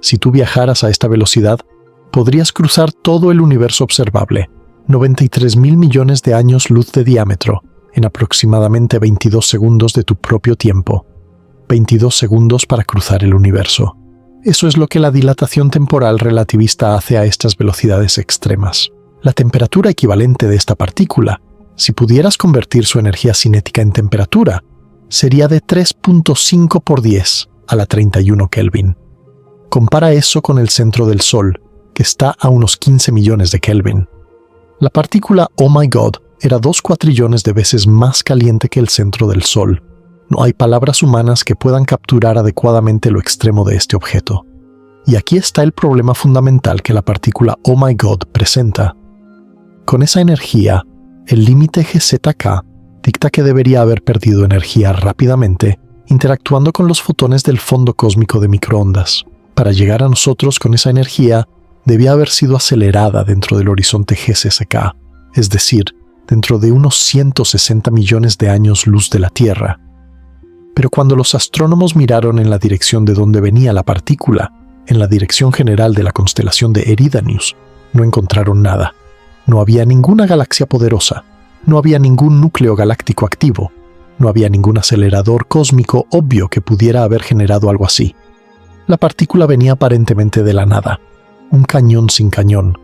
Si tú viajaras a esta velocidad, podrías cruzar todo el universo observable, 93,000 millones de años luz de diámetro, en aproximadamente 22 segundos de tu propio tiempo. 22 segundos para cruzar el universo. Eso es lo que la dilatación temporal relativista hace a estas velocidades extremas. La temperatura equivalente de esta partícula, si pudieras convertir su energía cinética en temperatura, sería de 3.5 por 10 a la 31 Kelvin. Compara eso con el centro del Sol, que está a unos 15 millones de Kelvin. La partícula Oh My God era 2 cuatrillones de veces más caliente que el centro del Sol. No hay palabras humanas que puedan capturar adecuadamente lo extremo de este objeto. Y aquí está el problema fundamental que la partícula Oh My God presenta. Con esa energía, el límite GZK dicta que debería haber perdido energía rápidamente, interactuando con los fotones del fondo cósmico de microondas. para llegar a nosotros con esa energía, debía haber sido acelerada dentro del horizonte GCSK, es decir, dentro de unos 160 millones de años luz de la Tierra. Pero cuando los astrónomos miraron en la dirección de donde venía la partícula, en la dirección general de la constelación de Eridanus, no encontraron nada. No había ninguna galaxia poderosa, no había ningún núcleo galáctico activo, no había ningún acelerador cósmico obvio que pudiera haber generado algo así. La partícula venía aparentemente de la nada, un cañón sin cañón,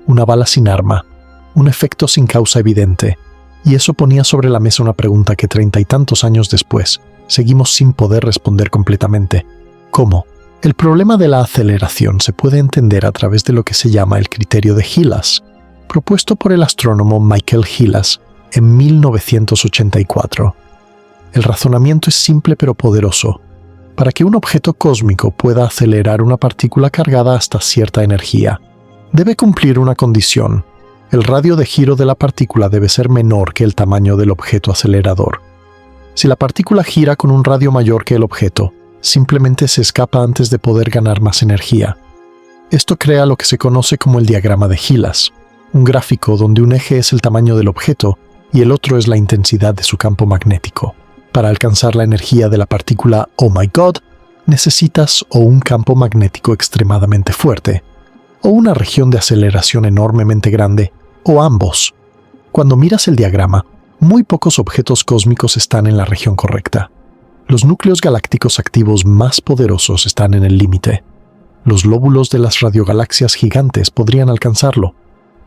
una bala sin arma, un efecto sin causa evidente, y eso ponía sobre la mesa una pregunta que 30 y tantos años después seguimos sin poder responder completamente. ¿Cómo? El problema de la aceleración se puede entender a través de lo que se llama el criterio de Hillas, propuesto por el astrónomo Michael Hillas en 1984. El razonamiento es simple pero poderoso. Para que un objeto cósmico pueda acelerar una partícula cargada hasta cierta energía, debe cumplir una condición. El radio de giro de la partícula debe ser menor que el tamaño del objeto acelerador. Si la partícula gira con un radio mayor que el objeto, simplemente se escapa antes de poder ganar más energía. Esto crea lo que se conoce como el diagrama de Hillas, un gráfico donde un eje es el tamaño del objeto y el otro es la intensidad de su campo magnético. Para alcanzar la energía de la partícula Oh My God, necesitas o un campo magnético extremadamente fuerte, o una región de aceleración enormemente grande, o ambos. Cuando miras el diagrama, muy pocos objetos cósmicos están en la región correcta. Los núcleos galácticos activos más poderosos están en el límite. Los lóbulos de las radiogalaxias gigantes podrían alcanzarlo,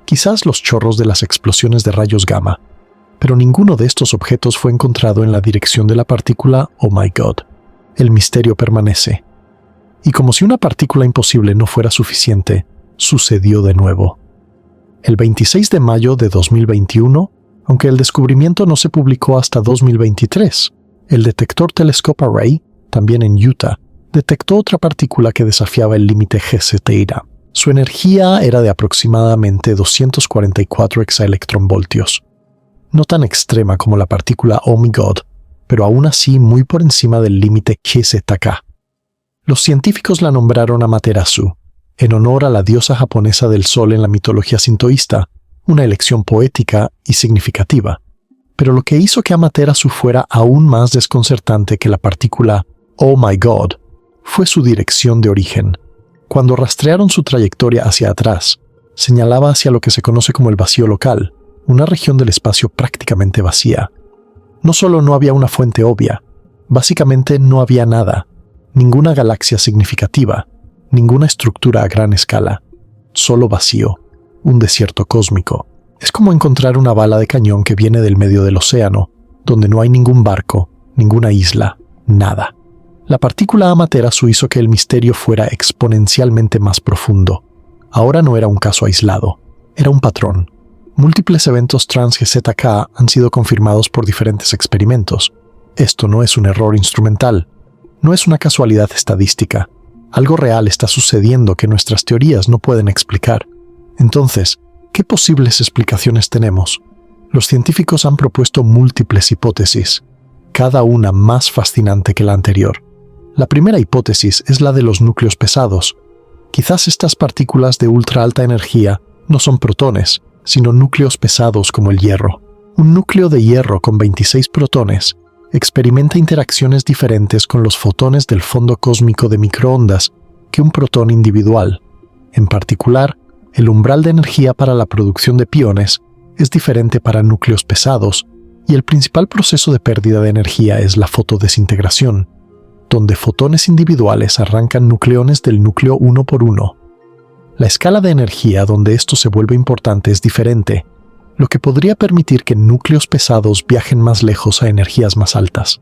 quizás los chorros de las explosiones de rayos gamma, pero ninguno de estos objetos fue encontrado en la dirección de la partícula Oh My God. El misterio permanece. Y como si una partícula imposible no fuera suficiente, sucedió de nuevo. El 26 de mayo de 2021, aunque el descubrimiento no se publicó hasta 2023, el detector Telescope Array, también en Utah, detectó otra partícula que desafiaba el límite GZeTA. Su energía era de aproximadamente 244 exaelectronvoltios. No tan extrema como la partícula Oh My God, pero aún así muy por encima del límite GZK. Los científicos la nombraron Amaterasu, en honor a la diosa japonesa del sol en la mitología sintoísta, una elección poética y significativa. Pero lo que hizo que Amaterasu fuera aún más desconcertante que la partícula Oh My God fue su dirección de origen. Cuando rastrearon su trayectoria hacia atrás, señalaba hacia lo que se conoce como el vacío local, una región del espacio prácticamente vacía. No solo no había una fuente obvia, básicamente no había nada, ninguna galaxia significativa, ninguna estructura a gran escala, solo vacío, un desierto cósmico. Es como encontrar una bala de cañón que viene del medio del océano, donde no hay ningún barco, ninguna isla, nada. La partícula Amaterasu hizo que el misterio fuera exponencialmente más profundo. Ahora no era un caso aislado, era un patrón. Múltiples eventos trans-GZK han sido confirmados por diferentes experimentos. Esto no es un error instrumental, no es una casualidad estadística. Algo real está sucediendo que nuestras teorías no pueden explicar. Entonces, ¿qué posibles explicaciones tenemos? Los científicos han propuesto múltiples hipótesis, cada una más fascinante que la anterior. La primera hipótesis es la de los núcleos pesados. Quizás estas partículas de ultra alta energía no son protones, sino núcleos pesados como el hierro. Un núcleo de hierro con 26 protones experimenta interacciones diferentes con los fotones del fondo cósmico de microondas que un protón individual. En particular, el umbral de energía para la producción de piones es diferente para núcleos pesados, y el principal proceso de pérdida de energía es la fotodesintegración, donde fotones individuales arrancan nucleones del núcleo uno por uno. La escala de energía donde esto se vuelve importante es diferente, lo que podría permitir que núcleos pesados viajen más lejos a energías más altas.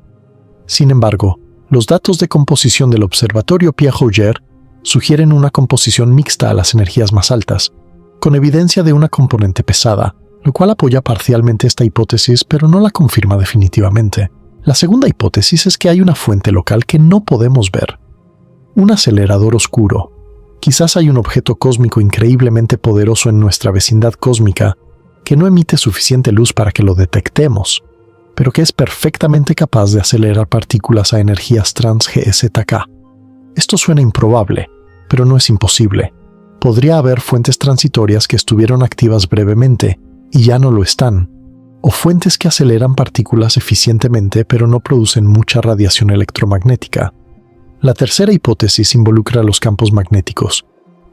Sin embargo, los datos de composición del observatorio Pierre-Auger sugieren una composición mixta a las energías más altas, con evidencia de una componente pesada, lo cual apoya parcialmente esta hipótesis pero no la confirma definitivamente. La segunda hipótesis es que hay una fuente local que no podemos ver. Un acelerador oscuro. Quizás hay un objeto cósmico increíblemente poderoso en nuestra vecindad cósmica que no emite suficiente luz para que lo detectemos, pero que es perfectamente capaz de acelerar partículas a energías trans-GZK. Esto suena improbable, pero no es imposible. Podría haber fuentes transitorias que estuvieron activas brevemente y ya no lo están, o fuentes que aceleran partículas eficientemente pero no producen mucha radiación electromagnética. La tercera hipótesis involucra los campos magnéticos.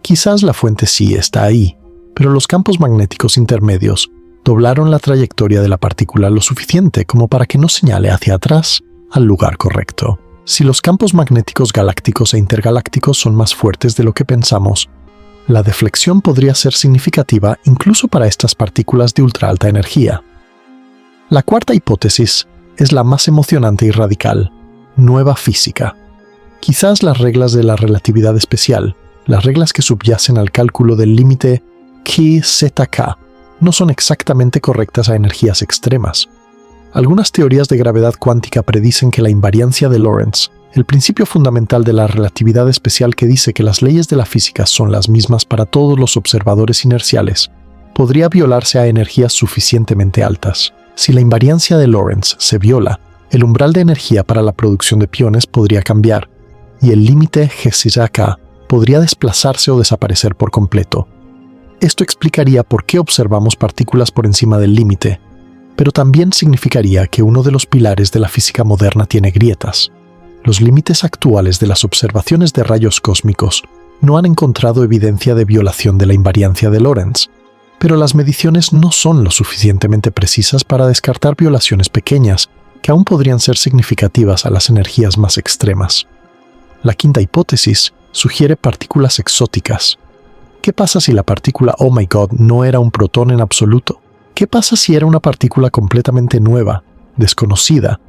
Quizás la fuente sí está ahí, pero los campos magnéticos intermedios doblaron la trayectoria de la partícula lo suficiente como para que no señale hacia atrás al lugar correcto. Si los campos magnéticos galácticos e intergalácticos son más fuertes de lo que pensamos, la deflexión podría ser significativa incluso para estas partículas de ultra alta energía. La cuarta hipótesis es la más emocionante y radical: nueva física. Quizás las reglas de la relatividad especial, las reglas que subyacen al cálculo del límite QZK, no son exactamente correctas a energías extremas. Algunas teorías de gravedad cuántica predicen que la invariancia de Lorentz, el principio fundamental de la relatividad especial que dice que las leyes de la física son las mismas para todos los observadores inerciales, podría violarse a energías suficientemente altas. Si la invariancia de Lorentz se viola, el umbral de energía para la producción de piones podría cambiar, y el límite GZK podría desplazarse o desaparecer por completo. Esto explicaría por qué observamos partículas por encima del límite, pero también significaría que uno de los pilares de la física moderna tiene grietas. Los límites actuales de las observaciones de rayos cósmicos no han encontrado evidencia de violación de la invariancia de Lorentz, pero las mediciones no son lo suficientemente precisas para descartar violaciones pequeñas que aún podrían ser significativas a las energías más extremas. La quinta hipótesis sugiere partículas exóticas. ¿Qué pasa si la partícula Oh My God no era un protón en absoluto? ¿Qué pasa si era una partícula completamente nueva, desconocida,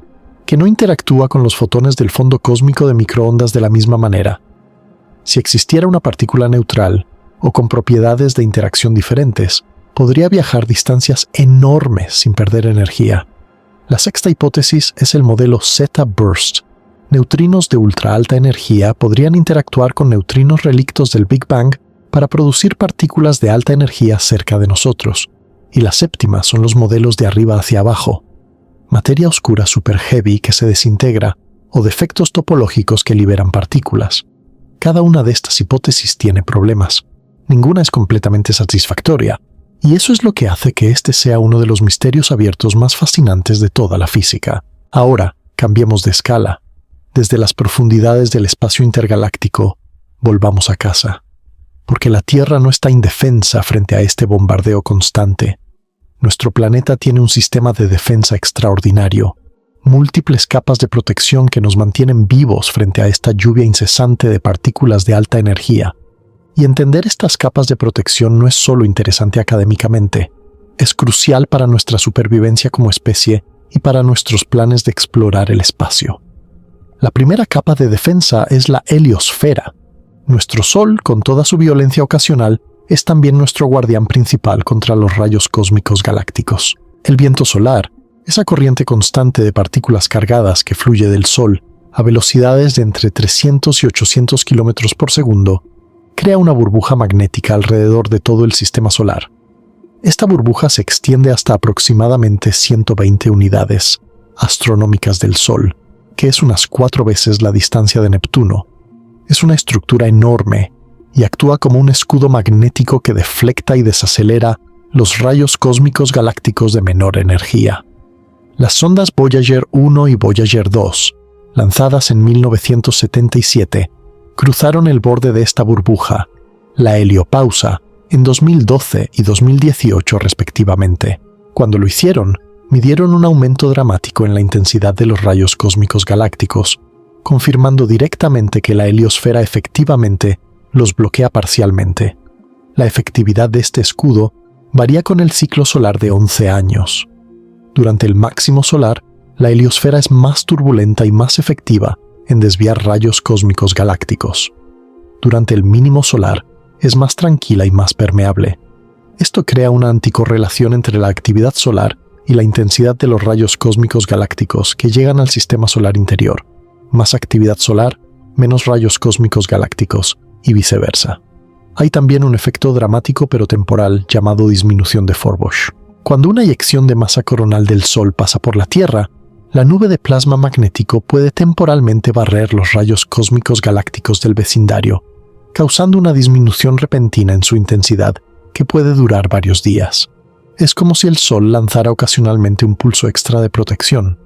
que no interactúa con los fotones del fondo cósmico de microondas de la misma manera? Si existiera una partícula neutral, o con propiedades de interacción diferentes, podría viajar distancias enormes sin perder energía. La sexta hipótesis es el modelo Z-burst. Neutrinos de ultra alta energía podrían interactuar con neutrinos relictos del Big Bang para producir partículas de alta energía cerca de nosotros. Y la séptima son los modelos de arriba hacia abajo. Materia oscura super heavy que se desintegra o defectos topológicos que liberan partículas. Cada una de estas hipótesis tiene problemas. Ninguna es completamente satisfactoria, y eso es lo que hace que este sea uno de los misterios abiertos más fascinantes de toda la física. Ahora, cambiemos de escala. Desde las profundidades del espacio intergaláctico, volvamos a casa. Porque la Tierra no está indefensa frente a este bombardeo constante. Nuestro planeta tiene un sistema de defensa extraordinario, múltiples capas de protección que nos mantienen vivos frente a esta lluvia incesante de partículas de alta energía. Y entender estas capas de protección no es solo interesante académicamente, es crucial para nuestra supervivencia como especie y para nuestros planes de explorar el espacio. La primera capa de defensa es la heliosfera. Nuestro Sol, con toda su violencia ocasional, es también nuestro guardián principal contra los rayos cósmicos galácticos. El viento solar, esa corriente constante de partículas cargadas que fluye del Sol a velocidades de entre 300 y 800 km por segundo, crea una burbuja magnética alrededor de todo el sistema solar. Esta burbuja se extiende hasta aproximadamente 120 unidades astronómicas del Sol, que es unas 4 veces la distancia de Neptuno. Es una estructura enorme y actúa como un escudo magnético que deflecta y desacelera los rayos cósmicos galácticos de menor energía. Las sondas Voyager 1 y Voyager 2, lanzadas en 1977, cruzaron el borde de esta burbuja, la heliopausa, en 2012 y 2018 respectivamente. Cuando lo hicieron, midieron un aumento dramático en la intensidad de los rayos cósmicos galácticos, confirmando directamente que la heliosfera efectivamente los bloquea parcialmente. La efectividad de este escudo varía con el ciclo solar de 11 años. Durante el máximo solar, la heliosfera es más turbulenta y más efectiva en desviar rayos cósmicos galácticos. Durante el mínimo solar, es más tranquila y más permeable. Esto crea una anticorrelación entre la actividad solar y la intensidad de los rayos cósmicos galácticos que llegan al sistema solar interior. Más actividad solar, menos rayos cósmicos galácticos, y viceversa. Hay también un efecto dramático pero temporal llamado disminución de Forbush. Cuando una eyección de masa coronal del Sol pasa por la Tierra, la nube de plasma magnético puede temporalmente barrer los rayos cósmicos galácticos del vecindario, causando una disminución repentina en su intensidad que puede durar varios días. Es como si el Sol lanzara ocasionalmente un pulso extra de protección.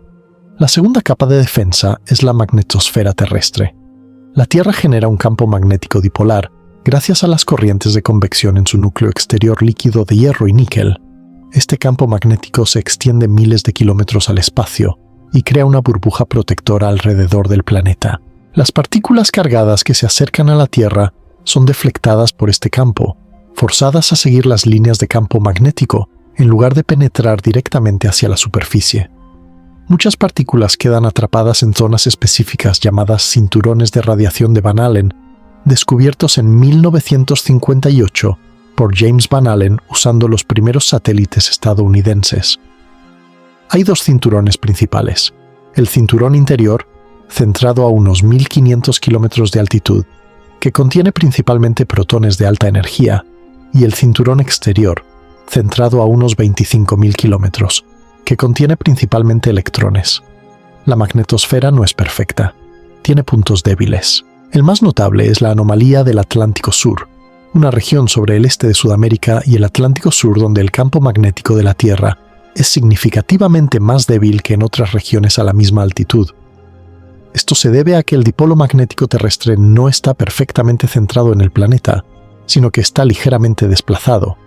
La segunda capa de defensa es la magnetosfera terrestre. La Tierra genera un campo magnético dipolar gracias a las corrientes de convección en su núcleo exterior líquido de hierro y níquel. Este campo magnético se extiende miles de kilómetros al espacio y crea una burbuja protectora alrededor del planeta. Las partículas cargadas que se acercan a la Tierra son deflectadas por este campo, forzadas a seguir las líneas de campo magnético en lugar de penetrar directamente hacia la superficie. Muchas partículas quedan atrapadas en zonas específicas llamadas cinturones de radiación de Van Allen, descubiertos en 1958 por James Van Allen usando los primeros satélites estadounidenses. Hay dos cinturones principales: el cinturón interior, centrado a unos 1500 kilómetros de altitud, que contiene principalmente protones de alta energía, y el cinturón exterior, centrado a unos 25.000 kilómetros, que contiene principalmente electrones. La magnetosfera no es perfecta, tiene puntos débiles. El más notable es la anomalía del Atlántico Sur, una región sobre el este de Sudamérica y el Atlántico Sur donde el campo magnético de la Tierra es significativamente más débil que en otras regiones a la misma altitud. Esto se debe a que el dipolo magnético terrestre no está perfectamente centrado en el planeta, sino que está ligeramente desplazado.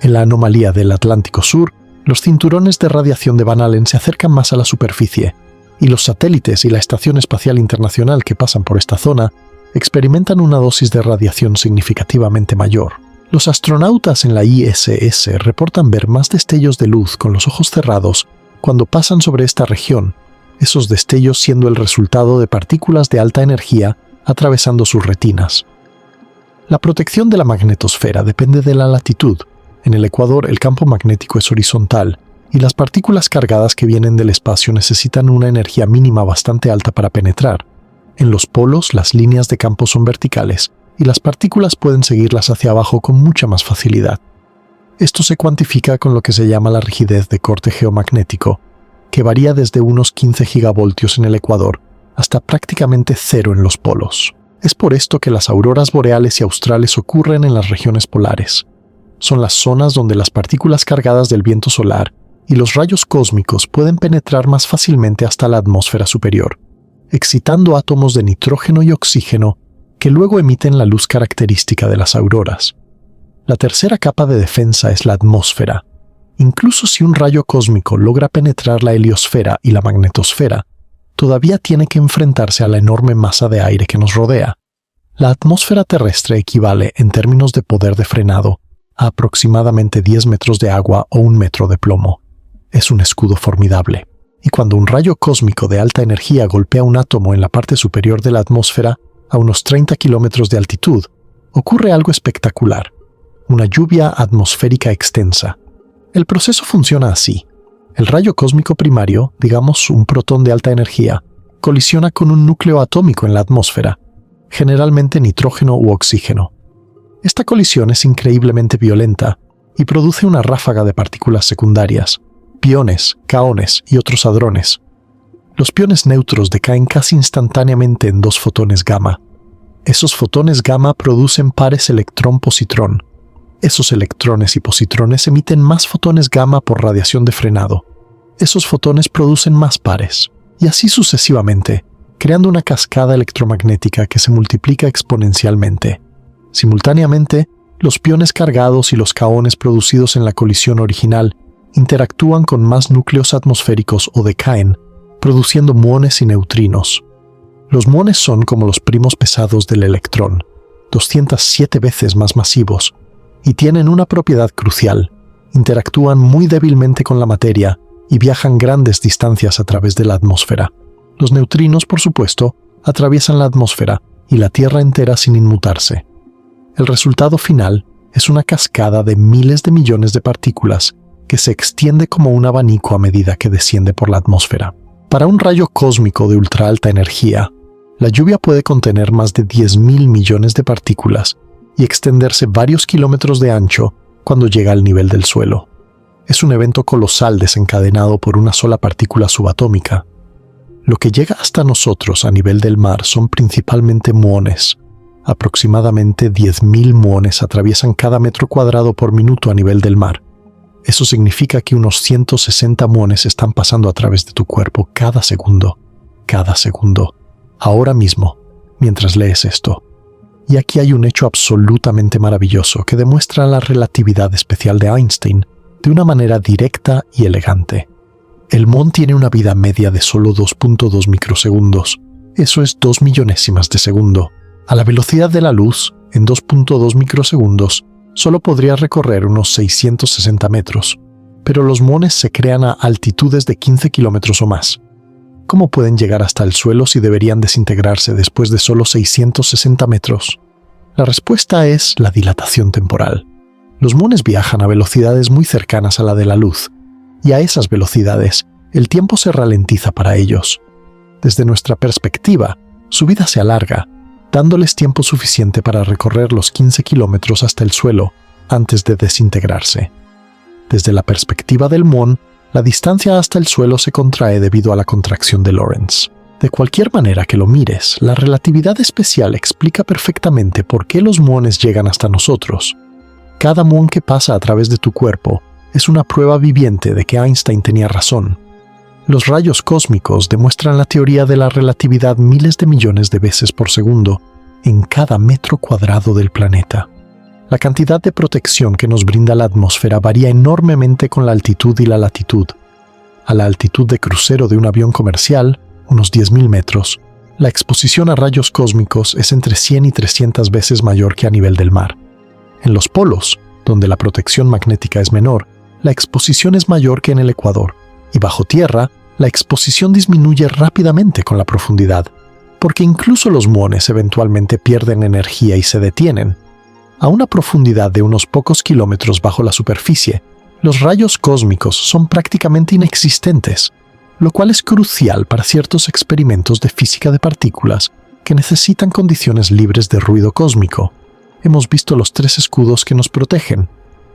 En la anomalía del Atlántico Sur, los cinturones de radiación de Van Allen se acercan más a la superficie, y los satélites y la Estación Espacial Internacional que pasan por esta zona experimentan una dosis de radiación significativamente mayor. Los astronautas en la ISS reportan ver más destellos de luz con los ojos cerrados cuando pasan sobre esta región, esos destellos siendo el resultado de partículas de alta energía atravesando sus retinas. La protección de la magnetosfera depende de la latitud. En el ecuador el campo magnético es horizontal y las partículas cargadas que vienen del espacio necesitan una energía mínima bastante alta para penetrar. En los polos las líneas de campo son verticales y las partículas pueden seguirlas hacia abajo con mucha más facilidad. Esto se cuantifica con lo que se llama la rigidez de corte geomagnético, que varía desde unos 15 gigavoltios en el ecuador hasta prácticamente cero en los polos. Es por esto que las auroras boreales y australes ocurren en las regiones polares. Son las zonas donde las partículas cargadas del viento solar y los rayos cósmicos pueden penetrar más fácilmente hasta la atmósfera superior, excitando átomos de nitrógeno y oxígeno que luego emiten la luz característica de las auroras. La tercera capa de defensa es la atmósfera. Incluso si un rayo cósmico logra penetrar la heliosfera y la magnetosfera, todavía tiene que enfrentarse a la enorme masa de aire que nos rodea. La atmósfera terrestre equivale, en términos de poder de frenado, a aproximadamente 10 metros de agua o 1 metro de plomo. Es un escudo formidable. Y cuando un rayo cósmico de alta energía golpea un átomo en la parte superior de la atmósfera, a unos 30 kilómetros de altitud, ocurre algo espectacular: una lluvia atmosférica extensa. El proceso funciona así. El rayo cósmico primario, digamos un protón de alta energía, colisiona con un núcleo atómico en la atmósfera, generalmente nitrógeno u oxígeno. Esta colisión es increíblemente violenta y produce una ráfaga de partículas secundarias, piones, kaones y otros hadrones. Los piones neutros decaen casi instantáneamente en 2 fotones gamma. Esos fotones gamma producen pares electrón-positrón. Esos electrones y positrones emiten más fotones gamma por radiación de frenado. Esos fotones producen más pares, y así sucesivamente, creando una cascada electromagnética que se multiplica exponencialmente. Simultáneamente, los piones cargados y los kaones producidos en la colisión original interactúan con más núcleos atmosféricos o decaen, produciendo muones y neutrinos. Los muones son como los primos pesados del electrón, 207 veces más masivos, y tienen una propiedad crucial: interactúan muy débilmente con la materia y viajan grandes distancias a través de la atmósfera. Los neutrinos, por supuesto, atraviesan la atmósfera y la Tierra entera sin inmutarse. El resultado final es una cascada de miles de millones de partículas que se extiende como un abanico a medida que desciende por la atmósfera. Para un rayo cósmico de ultra alta energía, la lluvia puede contener más de 10.000 millones de partículas y extenderse varios kilómetros de ancho cuando llega al nivel del suelo. Es un evento colosal desencadenado por una sola partícula subatómica. Lo que llega hasta nosotros a nivel del mar son principalmente muones, Aproximadamente 10.000 muones atraviesan cada metro cuadrado por minuto a nivel del mar. Eso significa que unos 160 muones están pasando a través de tu cuerpo cada segundo, ahora mismo, mientras lees esto. Y aquí hay un hecho absolutamente maravilloso que demuestra la relatividad especial de Einstein de una manera directa y elegante. El muón tiene una vida media de solo 2.2 microsegundos. Eso es 2 millonésimas de segundo. A la velocidad de la luz, en 2.2 microsegundos, solo podría recorrer unos 660 metros. Pero los muones se crean a altitudes de 15 kilómetros o más. ¿Cómo pueden llegar hasta el suelo si deberían desintegrarse después de solo 660 metros? La respuesta es la dilatación temporal. Los muones viajan a velocidades muy cercanas a la de la luz, y a esas velocidades, el tiempo se ralentiza para ellos. Desde nuestra perspectiva, su vida se alarga, dándoles tiempo suficiente para recorrer los 15 kilómetros hasta el suelo antes de desintegrarse. Desde la perspectiva del muón, la distancia hasta el suelo se contrae debido a la contracción de Lorentz. De cualquier manera que lo mires, la relatividad especial explica perfectamente por qué los muones llegan hasta nosotros. Cada muón que pasa a través de tu cuerpo es una prueba viviente de que Einstein tenía razón. Los rayos cósmicos demuestran la teoría de la relatividad miles de millones de veces por segundo en cada metro cuadrado del planeta. La cantidad de protección que nos brinda la atmósfera varía enormemente con la altitud y la latitud. A la altitud de crucero de un avión comercial, unos 10.000 metros, la exposición a rayos cósmicos es entre 100 y 300 veces mayor que a nivel del mar. En los polos, donde la protección magnética es menor, la exposición es mayor que en el ecuador, y bajo tierra, la exposición disminuye rápidamente con la profundidad, porque incluso los muones eventualmente pierden energía y se detienen. A una profundidad de unos pocos kilómetros bajo la superficie, los rayos cósmicos son prácticamente inexistentes, lo cual es crucial para ciertos experimentos de física de partículas que necesitan condiciones libres de ruido cósmico. Hemos visto los 3 escudos que nos protegen,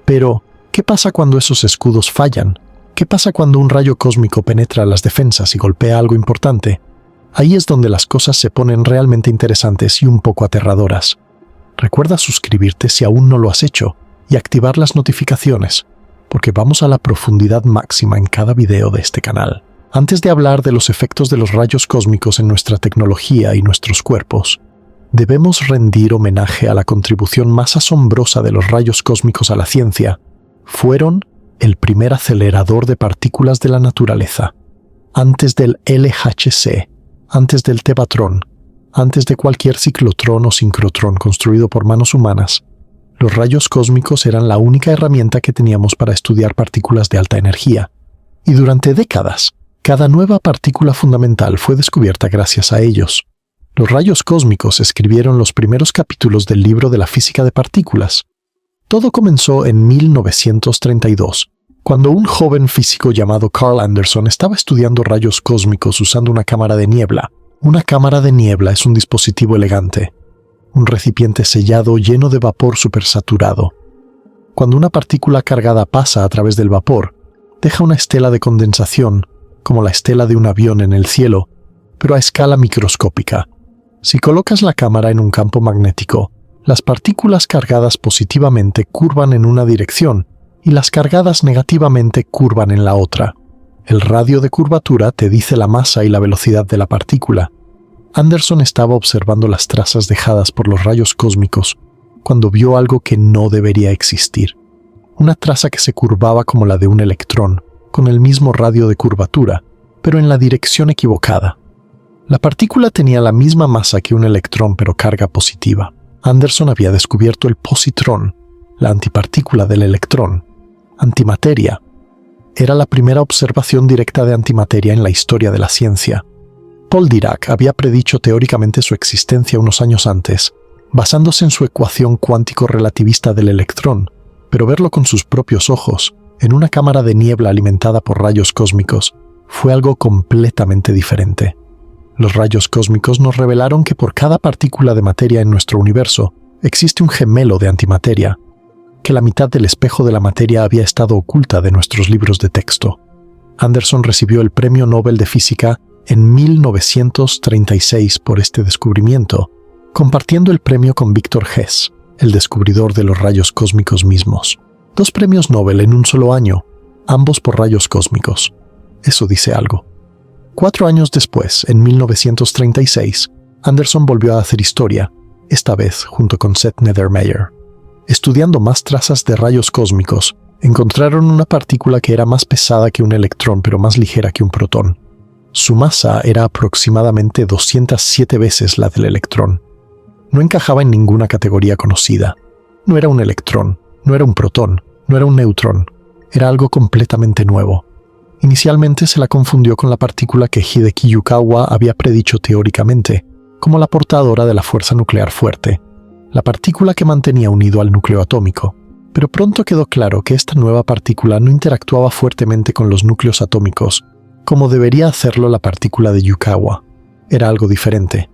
pero ¿qué pasa cuando esos escudos fallan? ¿Qué pasa cuando un rayo cósmico penetra las defensas y golpea algo importante? Ahí es donde las cosas se ponen realmente interesantes y un poco aterradoras. Recuerda suscribirte si aún no lo has hecho y activar las notificaciones, porque vamos a la profundidad máxima en cada video de este canal. Antes de hablar de los efectos de los rayos cósmicos en nuestra tecnología y nuestros cuerpos, debemos rendir homenaje a la contribución más asombrosa de los rayos cósmicos a la ciencia. Fueron el primer acelerador de partículas de la naturaleza. Antes del LHC, antes del tevatrón, antes de cualquier ciclotrón o sincrotrón construido por manos humanas, los rayos cósmicos eran la única herramienta que teníamos para estudiar partículas de alta energía. Y durante décadas, cada nueva partícula fundamental fue descubierta gracias a ellos. Los rayos cósmicos escribieron los primeros capítulos del libro de la física de partículas. Todo comenzó en 1932, cuando un joven físico llamado Carl Anderson estaba estudiando rayos cósmicos usando una cámara de niebla. Una cámara de niebla es un dispositivo elegante, un recipiente sellado lleno de vapor supersaturado. Cuando una partícula cargada pasa a través del vapor, deja una estela de condensación, como la estela de un avión en el cielo, pero a escala microscópica. Si colocas la cámara en un campo magnético, las partículas cargadas positivamente curvan en una dirección y las cargadas negativamente curvan en la otra. El radio de curvatura te dice la masa y la velocidad de la partícula. Anderson estaba observando las trazas dejadas por los rayos cósmicos cuando vio algo que no debería existir. Una traza que se curvaba como la de un electrón, con el mismo radio de curvatura, pero en la dirección equivocada. La partícula tenía la misma masa que un electrón pero carga positiva. Anderson había descubierto el positrón, la antipartícula del electrón. Antimateria. Era la primera observación directa de antimateria en la historia de la ciencia. Paul Dirac había predicho teóricamente su existencia unos años antes, basándose en su ecuación cuántico-relativista del electrón, pero verlo con sus propios ojos, en una cámara de niebla alimentada por rayos cósmicos, fue algo completamente diferente. Los rayos cósmicos nos revelaron que por cada partícula de materia en nuestro universo existe un gemelo de antimateria, que la mitad del espejo de la materia había estado oculta de nuestros libros de texto. Anderson recibió el Premio Nobel de Física en 1936 por este descubrimiento, compartiendo el premio con Victor Hess, el descubridor de los rayos cósmicos mismos. 2 premios Nobel en un solo año, ambos por rayos cósmicos. Eso dice algo. 4 años después, en 1936, Anderson volvió a hacer historia, esta vez junto con Seth Nethermeyer. Estudiando más trazas de rayos cósmicos, encontraron una partícula que era más pesada que un electrón pero más ligera que un protón. Su masa era aproximadamente 207 veces la del electrón. No encajaba en ninguna categoría conocida. No era un electrón, no era un protón, no era un neutrón. Era algo completamente nuevo. Inicialmente se la confundió con la partícula que Hideki Yukawa había predicho teóricamente, como la portadora de la fuerza nuclear fuerte, la partícula que mantenía unido al núcleo atómico. Pero pronto quedó claro que esta nueva partícula no interactuaba fuertemente con los núcleos atómicos, como debería hacerlo la partícula de Yukawa. Era algo diferente.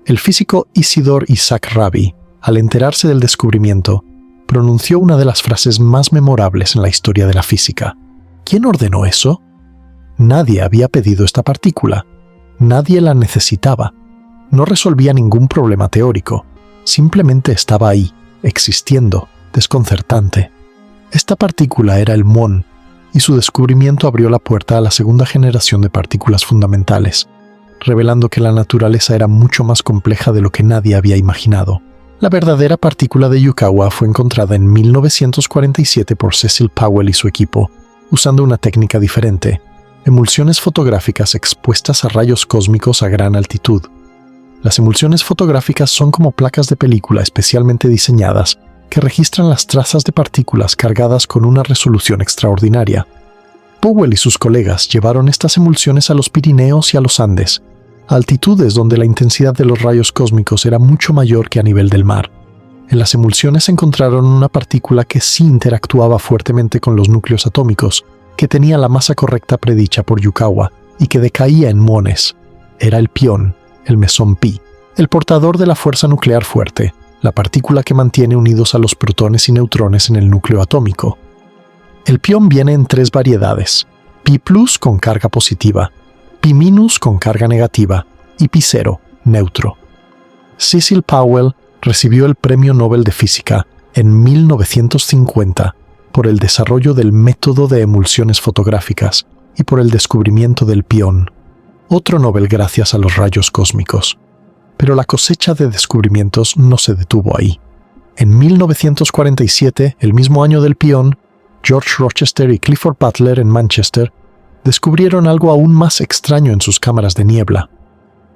El físico Isidor Isaac Rabi, al enterarse del descubrimiento, pronunció una de las frases más memorables en la historia de la física. ¿Quién ordenó eso? Nadie había pedido esta partícula. Nadie la necesitaba. No resolvía ningún problema teórico. Simplemente estaba ahí, existiendo, desconcertante. Esta partícula era el muón, y su descubrimiento abrió la puerta a la segunda generación de partículas fundamentales, revelando que la naturaleza era mucho más compleja de lo que nadie había imaginado. La verdadera partícula de Yukawa fue encontrada en 1947 por Cecil Powell y su equipo, usando una técnica diferente: emulsiones fotográficas expuestas a rayos cósmicos a gran altitud. Las emulsiones fotográficas son como placas de película especialmente diseñadas que registran las trazas de partículas cargadas con una resolución extraordinaria. Powell y sus colegas llevaron estas emulsiones a los Pirineos y a los Andes, a altitudes donde la intensidad de los rayos cósmicos era mucho mayor que a nivel del mar. En las emulsiones encontraron una partícula que sí interactuaba fuertemente con los núcleos atómicos, que tenía la masa correcta predicha por Yukawa y que decaía en muones. Era el pión, el mesón pi, el portador de la fuerza nuclear fuerte, la partícula que mantiene unidos a los protones y neutrones en el núcleo atómico. El pión viene en 3 variedades: pi plus con carga positiva, pi minus con carga negativa y pi cero, neutro. Cecil Powell recibió el Premio Nobel de Física en 1950 por el desarrollo del método de emulsiones fotográficas y por el descubrimiento del pión. Otro Nobel gracias a los rayos cósmicos. Pero la cosecha de descubrimientos no se detuvo ahí. En 1947, el mismo año del pión, George Rochester y Clifford Butler en Manchester descubrieron algo aún más extraño en sus cámaras de niebla: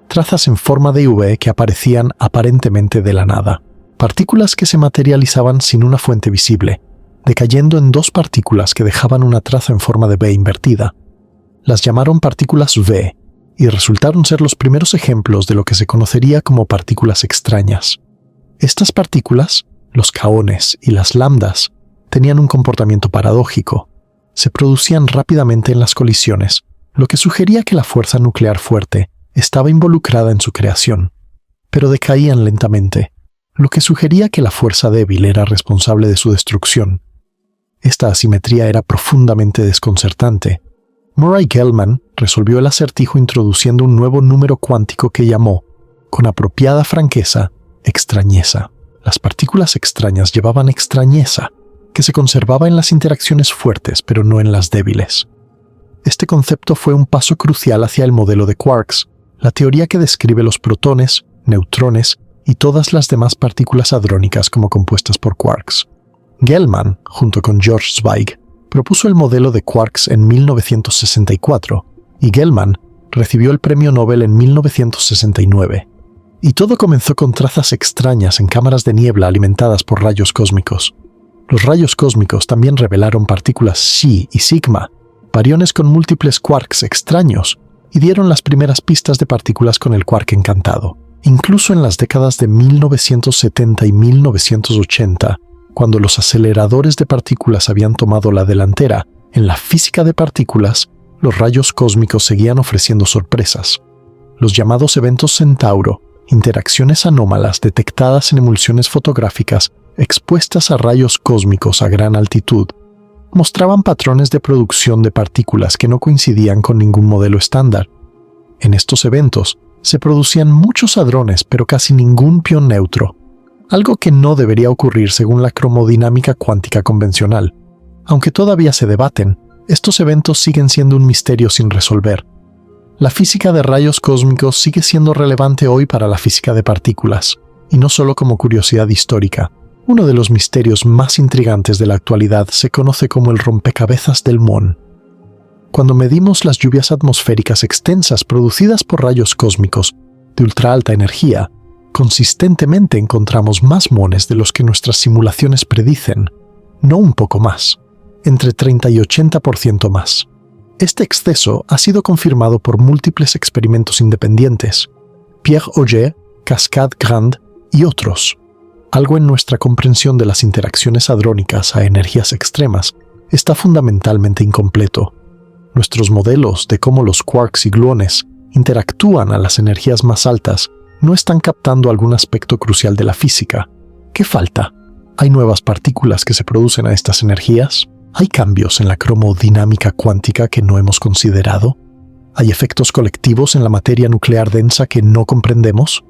trazas en forma de V que aparecían aparentemente de la nada, partículas que se materializaban sin una fuente visible, decayendo en 2 partículas que dejaban una traza en forma de V invertida. Las llamaron partículas V, y resultaron ser los primeros ejemplos de lo que se conocería como partículas extrañas. Estas partículas, los kaones y las lambdas, tenían un comportamiento paradójico. Se producían rápidamente en las colisiones, lo que sugería que la fuerza nuclear fuerte estaba involucrada en su creación, pero decaían lentamente, lo que sugería que la fuerza débil era responsable de su destrucción. Esta asimetría era profundamente desconcertante. Murray Gell-Mann resolvió el acertijo introduciendo un nuevo número cuántico que llamó, con apropiada franqueza, extrañeza. Las partículas extrañas llevaban extrañeza, que se conservaba en las interacciones fuertes pero no en las débiles. Este concepto fue un paso crucial hacia el modelo de quarks, la teoría que describe los protones, neutrones y todas las demás partículas hadrónicas como compuestas por quarks. Gell-Mann, junto con George Zweig, propuso el modelo de quarks en 1964 y Gell-Mann recibió el Premio Nobel en 1969. Y todo comenzó con trazas extrañas en cámaras de niebla alimentadas por rayos cósmicos. Los rayos cósmicos también revelaron partículas Xi y Sigma, bariones con múltiples quarks extraños, y dieron las primeras pistas de partículas con el quark encantado. Incluso en las décadas de 1970 y 1980, cuando los aceleradores de partículas habían tomado la delantera en la física de partículas, los rayos cósmicos seguían ofreciendo sorpresas. Los llamados eventos Centauro, interacciones anómalas detectadas en emulsiones fotográficas expuestas a rayos cósmicos a gran altitud, mostraban patrones de producción de partículas que no coincidían con ningún modelo estándar. En estos eventos, Se producían muchos hadrones, pero casi ningún pión neutro, algo que no debería ocurrir según la cromodinámica cuántica convencional. Aunque todavía se debaten, estos eventos siguen siendo un misterio sin resolver. La física de rayos cósmicos sigue siendo relevante hoy para la física de partículas, y no solo como curiosidad histórica. Uno de los misterios más intrigantes de la actualidad se conoce como el rompecabezas del muón. Cuando medimos las lluvias atmosféricas extensas producidas por rayos cósmicos de ultra alta energía, consistentemente encontramos más muones de los que nuestras simulaciones predicen, no un poco más, entre 30 y 80% más. Este exceso ha sido confirmado por múltiples experimentos independientes, Pierre Auger, Cascade Grand y otros. Algo en nuestra comprensión de las interacciones hadrónicas a energías extremas está fundamentalmente incompleto. Nuestros modelos de cómo los quarks y gluones interactúan a las energías más altas no están captando algún aspecto crucial de la física. ¿Qué falta? ¿Hay nuevas partículas que se producen a estas energías? ¿Hay cambios en la cromodinámica cuántica que no hemos considerado? ¿Hay efectos colectivos en la materia nuclear densa que no comprendemos?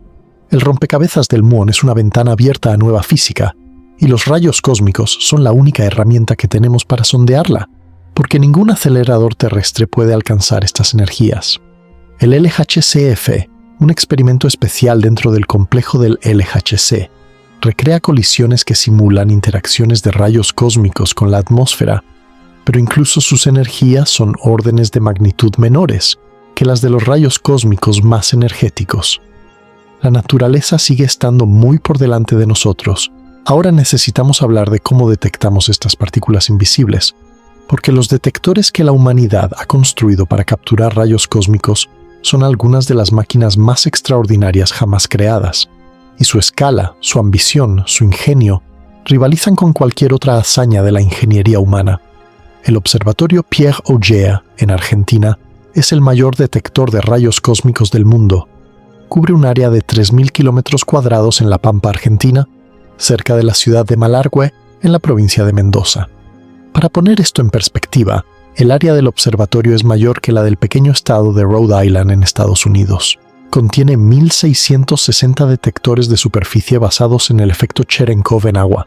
El rompecabezas del muón es una ventana abierta a nueva física, y los rayos cósmicos son la única herramienta que tenemos para sondearla, porque ningún acelerador terrestre puede alcanzar estas energías. El LHCf, un experimento especial dentro del complejo del LHC, recrea colisiones que simulan interacciones de rayos cósmicos con la atmósfera, pero incluso sus energías son órdenes de magnitud menores que las de los rayos cósmicos más energéticos. La naturaleza sigue estando muy por delante de nosotros. Ahora necesitamos hablar de cómo detectamos estas partículas invisibles, porque los detectores que la humanidad ha construido para capturar rayos cósmicos son algunas de las máquinas más extraordinarias jamás creadas, y su escala, su ambición, su ingenio, rivalizan con cualquier otra hazaña de la ingeniería humana. El Observatorio Pierre Auger, en Argentina, es el mayor detector de rayos cósmicos del mundo. Cubre un área de 3.000 kilómetros cuadrados en La Pampa, Argentina, cerca de la ciudad de Malargüe, en la provincia de Mendoza. Para poner esto en perspectiva, el área del observatorio es mayor que la del pequeño estado de Rhode Island en Estados Unidos. Contiene 1.660 detectores de superficie basados en el efecto Cherenkov en agua,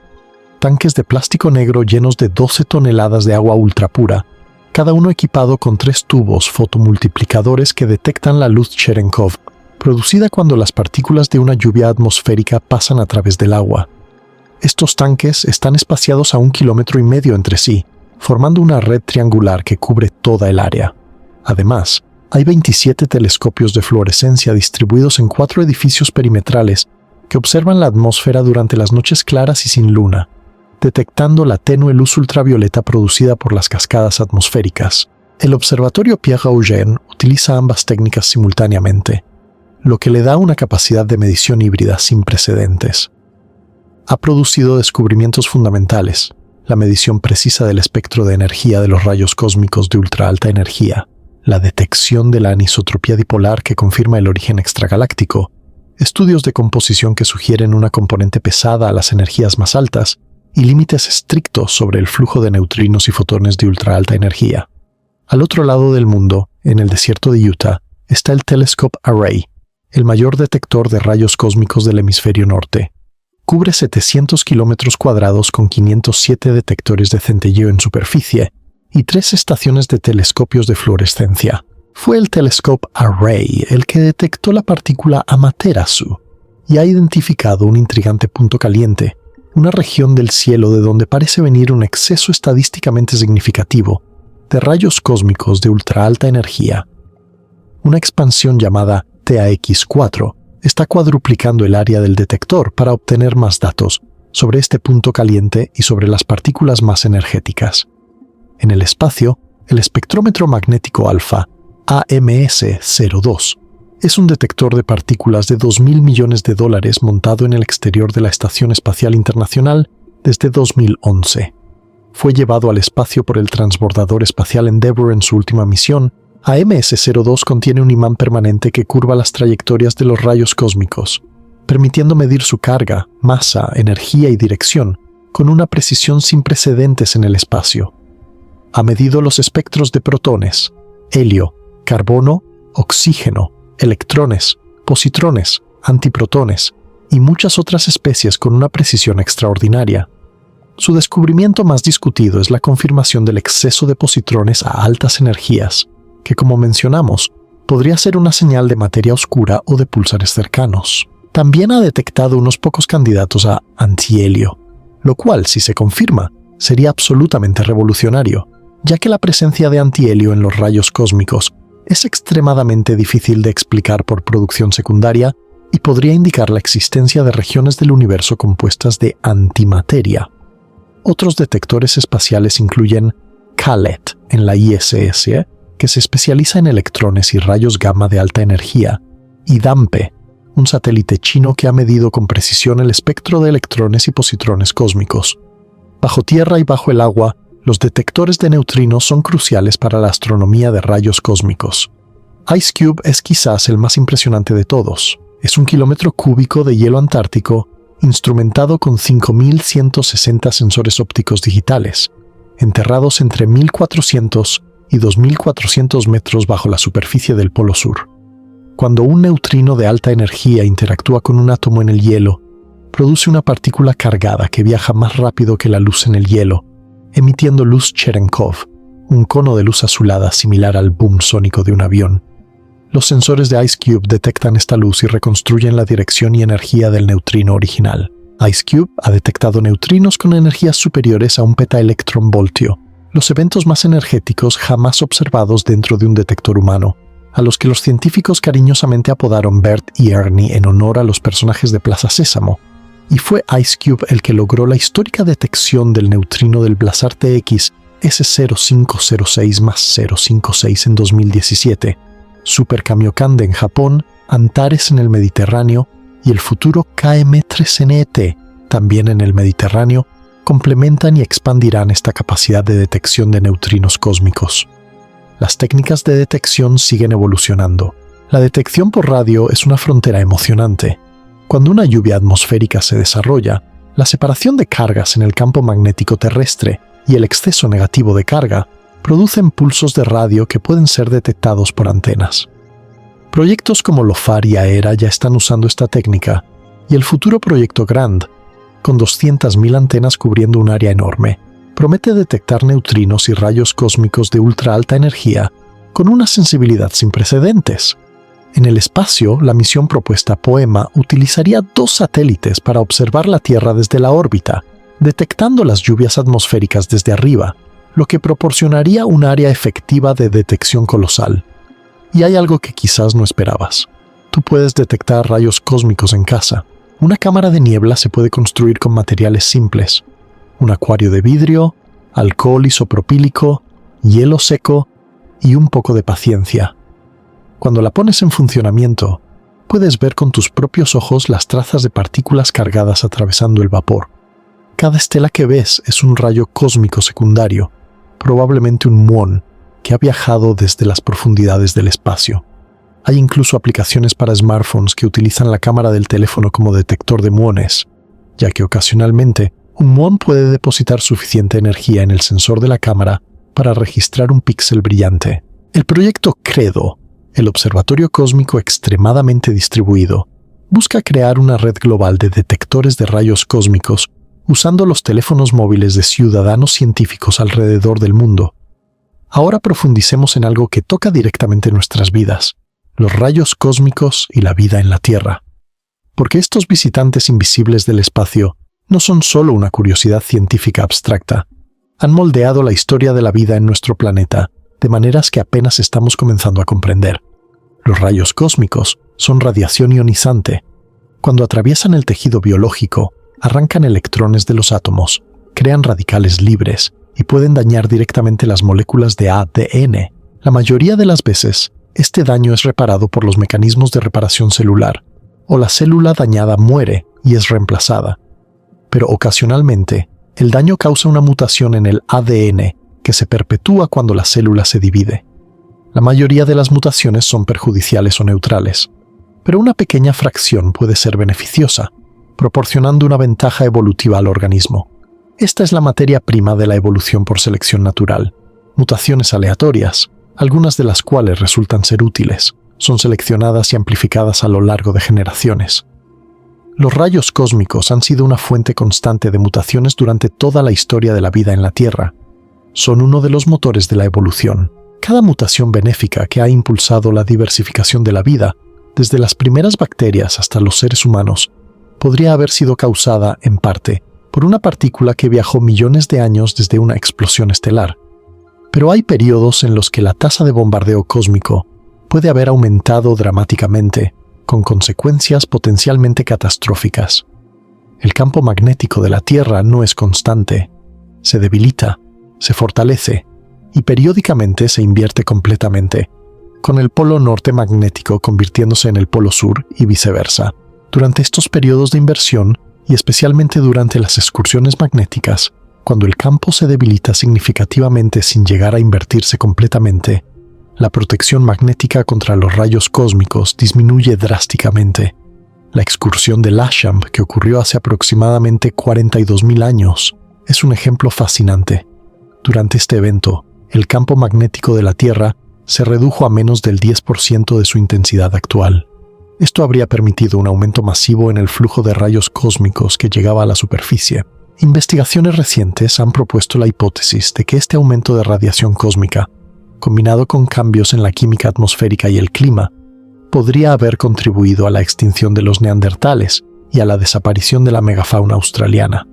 tanques de plástico negro llenos de 12 toneladas de agua ultrapura, cada uno equipado con 3 tubos fotomultiplicadores que detectan la luz Cherenkov, producida cuando las partículas de una lluvia atmosférica pasan a través del agua. Estos tanques están espaciados a 1,5 kilómetros entre sí, formando una red triangular que cubre toda el área. Además, hay 27 telescopios de fluorescencia distribuidos en 4 edificios perimetrales que observan la atmósfera durante las noches claras y sin luna, detectando la tenue luz ultravioleta producida por las cascadas atmosféricas. El observatorio Pierre Auger utiliza ambas técnicas simultáneamente, lo que le da una capacidad de medición híbrida sin precedentes. Ha producido descubrimientos fundamentales, la medición precisa del espectro de energía de los rayos cósmicos de ultra alta energía, la detección de la anisotropía dipolar que confirma el origen extragaláctico, estudios de composición que sugieren una componente pesada a las energías más altas y límites estrictos sobre el flujo de neutrinos y fotones de ultra alta energía. Al otro lado del mundo, en el desierto de Utah, está el Telescope Array, el mayor detector de rayos cósmicos del hemisferio norte. Cubre 700 kilómetros cuadrados con 507 detectores de centelleo en superficie y 3 estaciones de telescopios de fluorescencia. Fue el Telescope Array el que detectó la partícula Amaterasu y ha identificado un intrigante punto caliente, una región del cielo de donde parece venir un exceso estadísticamente significativo de rayos cósmicos de ultra alta energía. Una expansión llamada TAX4 está cuadruplicando el área del detector para obtener más datos sobre este punto caliente y sobre las partículas más energéticas. En el espacio, el espectrómetro magnético alfa, AMS-02, es un detector de partículas de $2.000 millones montado en el exterior de la Estación Espacial Internacional desde 2011. Fue llevado al espacio por el transbordador espacial Endeavour en su última misión. AMS-02 contiene un imán permanente que curva las trayectorias de los rayos cósmicos, permitiendo medir su carga, masa, energía y dirección con una precisión sin precedentes en el espacio. Ha medido los espectros de protones, helio, carbono, oxígeno, electrones, positrones, antiprotones y muchas otras especies con una precisión extraordinaria. Su descubrimiento más discutido es la confirmación del exceso de positrones a altas energías, que, como mencionamos, podría ser una señal de materia oscura o de púlsares cercanos. También ha detectado unos pocos candidatos a antihelio, lo cual, si se confirma, sería absolutamente revolucionario, ya que la presencia de antihelio en los rayos cósmicos es extremadamente difícil de explicar por producción secundaria y podría indicar la existencia de regiones del universo compuestas de antimateria. Otros detectores espaciales incluyen CALET en la ISS, que se especializa en electrones y rayos gamma de alta energía, y DAMPE, un satélite chino que ha medido con precisión el espectro de electrones y positrones cósmicos. Bajo tierra y bajo el agua, los detectores de neutrinos son cruciales para la astronomía de rayos cósmicos. IceCube es quizás el más impresionante de todos. Es un kilómetro cúbico de hielo antártico instrumentado con 5.160 sensores ópticos digitales, enterrados entre 1.400 y 2.400 metros bajo la superficie del Polo Sur. Cuando un neutrino de alta energía interactúa con un átomo en el hielo, produce una partícula cargada que viaja más rápido que la luz en el hielo, emitiendo luz Cherenkov, un cono de luz azulada similar al boom sónico de un avión. Los sensores de IceCube detectan esta luz y reconstruyen la dirección y energía del neutrino original. IceCube ha detectado neutrinos con energías superiores a un petaelectronvoltio, los eventos más energéticos jamás observados dentro de un detector humano, a los que los científicos cariñosamente apodaron Bert y Ernie en honor a los personajes de Plaza Sésamo, y fue IceCube el que logró la histórica detección del neutrino del blazar TX S0506+056 en 2017, Super Kamiokande en Japón, Antares en el Mediterráneo y el futuro KM3NET, también en el Mediterráneo, complementan y expandirán esta capacidad de detección de neutrinos cósmicos. Las técnicas de detección siguen evolucionando. La detección por radio es una frontera emocionante. Cuando una lluvia atmosférica se desarrolla, la separación de cargas en el campo magnético terrestre y el exceso negativo de carga producen pulsos de radio que pueden ser detectados por antenas. Proyectos como LOFAR y AERA ya están usando esta técnica, y el futuro proyecto GRAND, con 200.000 antenas cubriendo un área enorme, promete detectar neutrinos y rayos cósmicos de ultra alta energía con una sensibilidad sin precedentes. En el espacio, la misión propuesta POEMA utilizaría 2 satélites para observar la Tierra desde la órbita, detectando las lluvias atmosféricas desde arriba, lo que proporcionaría un área efectiva de detección colosal. Y hay algo que quizás no esperabas. Tú puedes detectar rayos cósmicos en casa. Una cámara de niebla se puede construir con materiales simples: un acuario de vidrio, alcohol isopropílico, hielo seco y un poco de paciencia. Cuando la pones en funcionamiento, puedes ver con tus propios ojos las trazas de partículas cargadas atravesando el vapor. Cada estela que ves es un rayo cósmico secundario, probablemente un muón, que ha viajado desde las profundidades del espacio. Hay incluso aplicaciones para smartphones que utilizan la cámara del teléfono como detector de muones, ya que ocasionalmente un muón puede depositar suficiente energía en el sensor de la cámara para registrar un píxel brillante. El proyecto CREDO, el Observatorio Cósmico Extremadamente Distribuido, busca crear una red global de detectores de rayos cósmicos usando los teléfonos móviles de ciudadanos científicos alrededor del mundo. Ahora profundicemos en algo que toca directamente nuestras vidas: los rayos cósmicos y la vida en la Tierra. Porque estos visitantes invisibles del espacio no son solo una curiosidad científica abstracta, han moldeado la historia de la vida en nuestro planeta de maneras que apenas estamos comenzando a comprender. Los rayos cósmicos son radiación ionizante. Cuando atraviesan el tejido biológico, arrancan electrones de los átomos, crean radicales libres y pueden dañar directamente las moléculas de ADN. La mayoría de las veces, este daño es reparado por los mecanismos de reparación celular, o la célula dañada muere y es reemplazada. Pero ocasionalmente, el daño causa una mutación en el ADN que se perpetúa cuando la célula se divide. La mayoría de las mutaciones son perjudiciales o neutrales, pero una pequeña fracción puede ser beneficiosa, proporcionando una ventaja evolutiva al organismo. Esta es la materia prima de la evolución por selección natural. Mutaciones aleatorias, algunas de las cuales resultan ser útiles, son seleccionadas y amplificadas a lo largo de generaciones. Los rayos cósmicos han sido una fuente constante de mutaciones durante toda la historia de la vida en la Tierra. Son uno de los motores de la evolución. Cada mutación benéfica que ha impulsado la diversificación de la vida, desde las primeras bacterias hasta los seres humanos, podría haber sido causada, en parte, por una partícula que viajó millones de años desde una explosión estelar. Pero hay periodos en los que la tasa de bombardeo cósmico puede haber aumentado dramáticamente, con consecuencias potencialmente catastróficas. El campo magnético de la Tierra no es constante. Se debilita, se fortalece y periódicamente se invierte completamente, con el polo norte magnético convirtiéndose en el polo sur y viceversa. Durante estos periodos de inversión, y especialmente durante las excursiones magnéticas, cuando el campo se debilita significativamente sin llegar a invertirse completamente, la protección magnética contra los rayos cósmicos disminuye drásticamente. La excursión de Lasham, que ocurrió hace aproximadamente 42.000 años, es un ejemplo fascinante. Durante este evento, el campo magnético de la Tierra se redujo a menos del 10% de su intensidad actual. Esto habría permitido un aumento masivo en el flujo de rayos cósmicos que llegaba a la superficie. Investigaciones recientes han propuesto la hipótesis de que este aumento de radiación cósmica, combinado con cambios en la química atmosférica y el clima, podría haber contribuido a la extinción de los neandertales y a la desaparición de la megafauna australiana.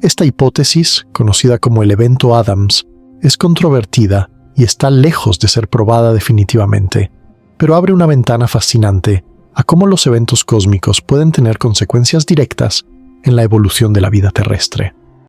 Esta hipótesis, conocida como el evento Adams, es controvertida y está lejos de ser probada definitivamente, pero abre una ventana fascinante a cómo los eventos cósmicos pueden tener consecuencias directas en la evolución de la vida terrestre.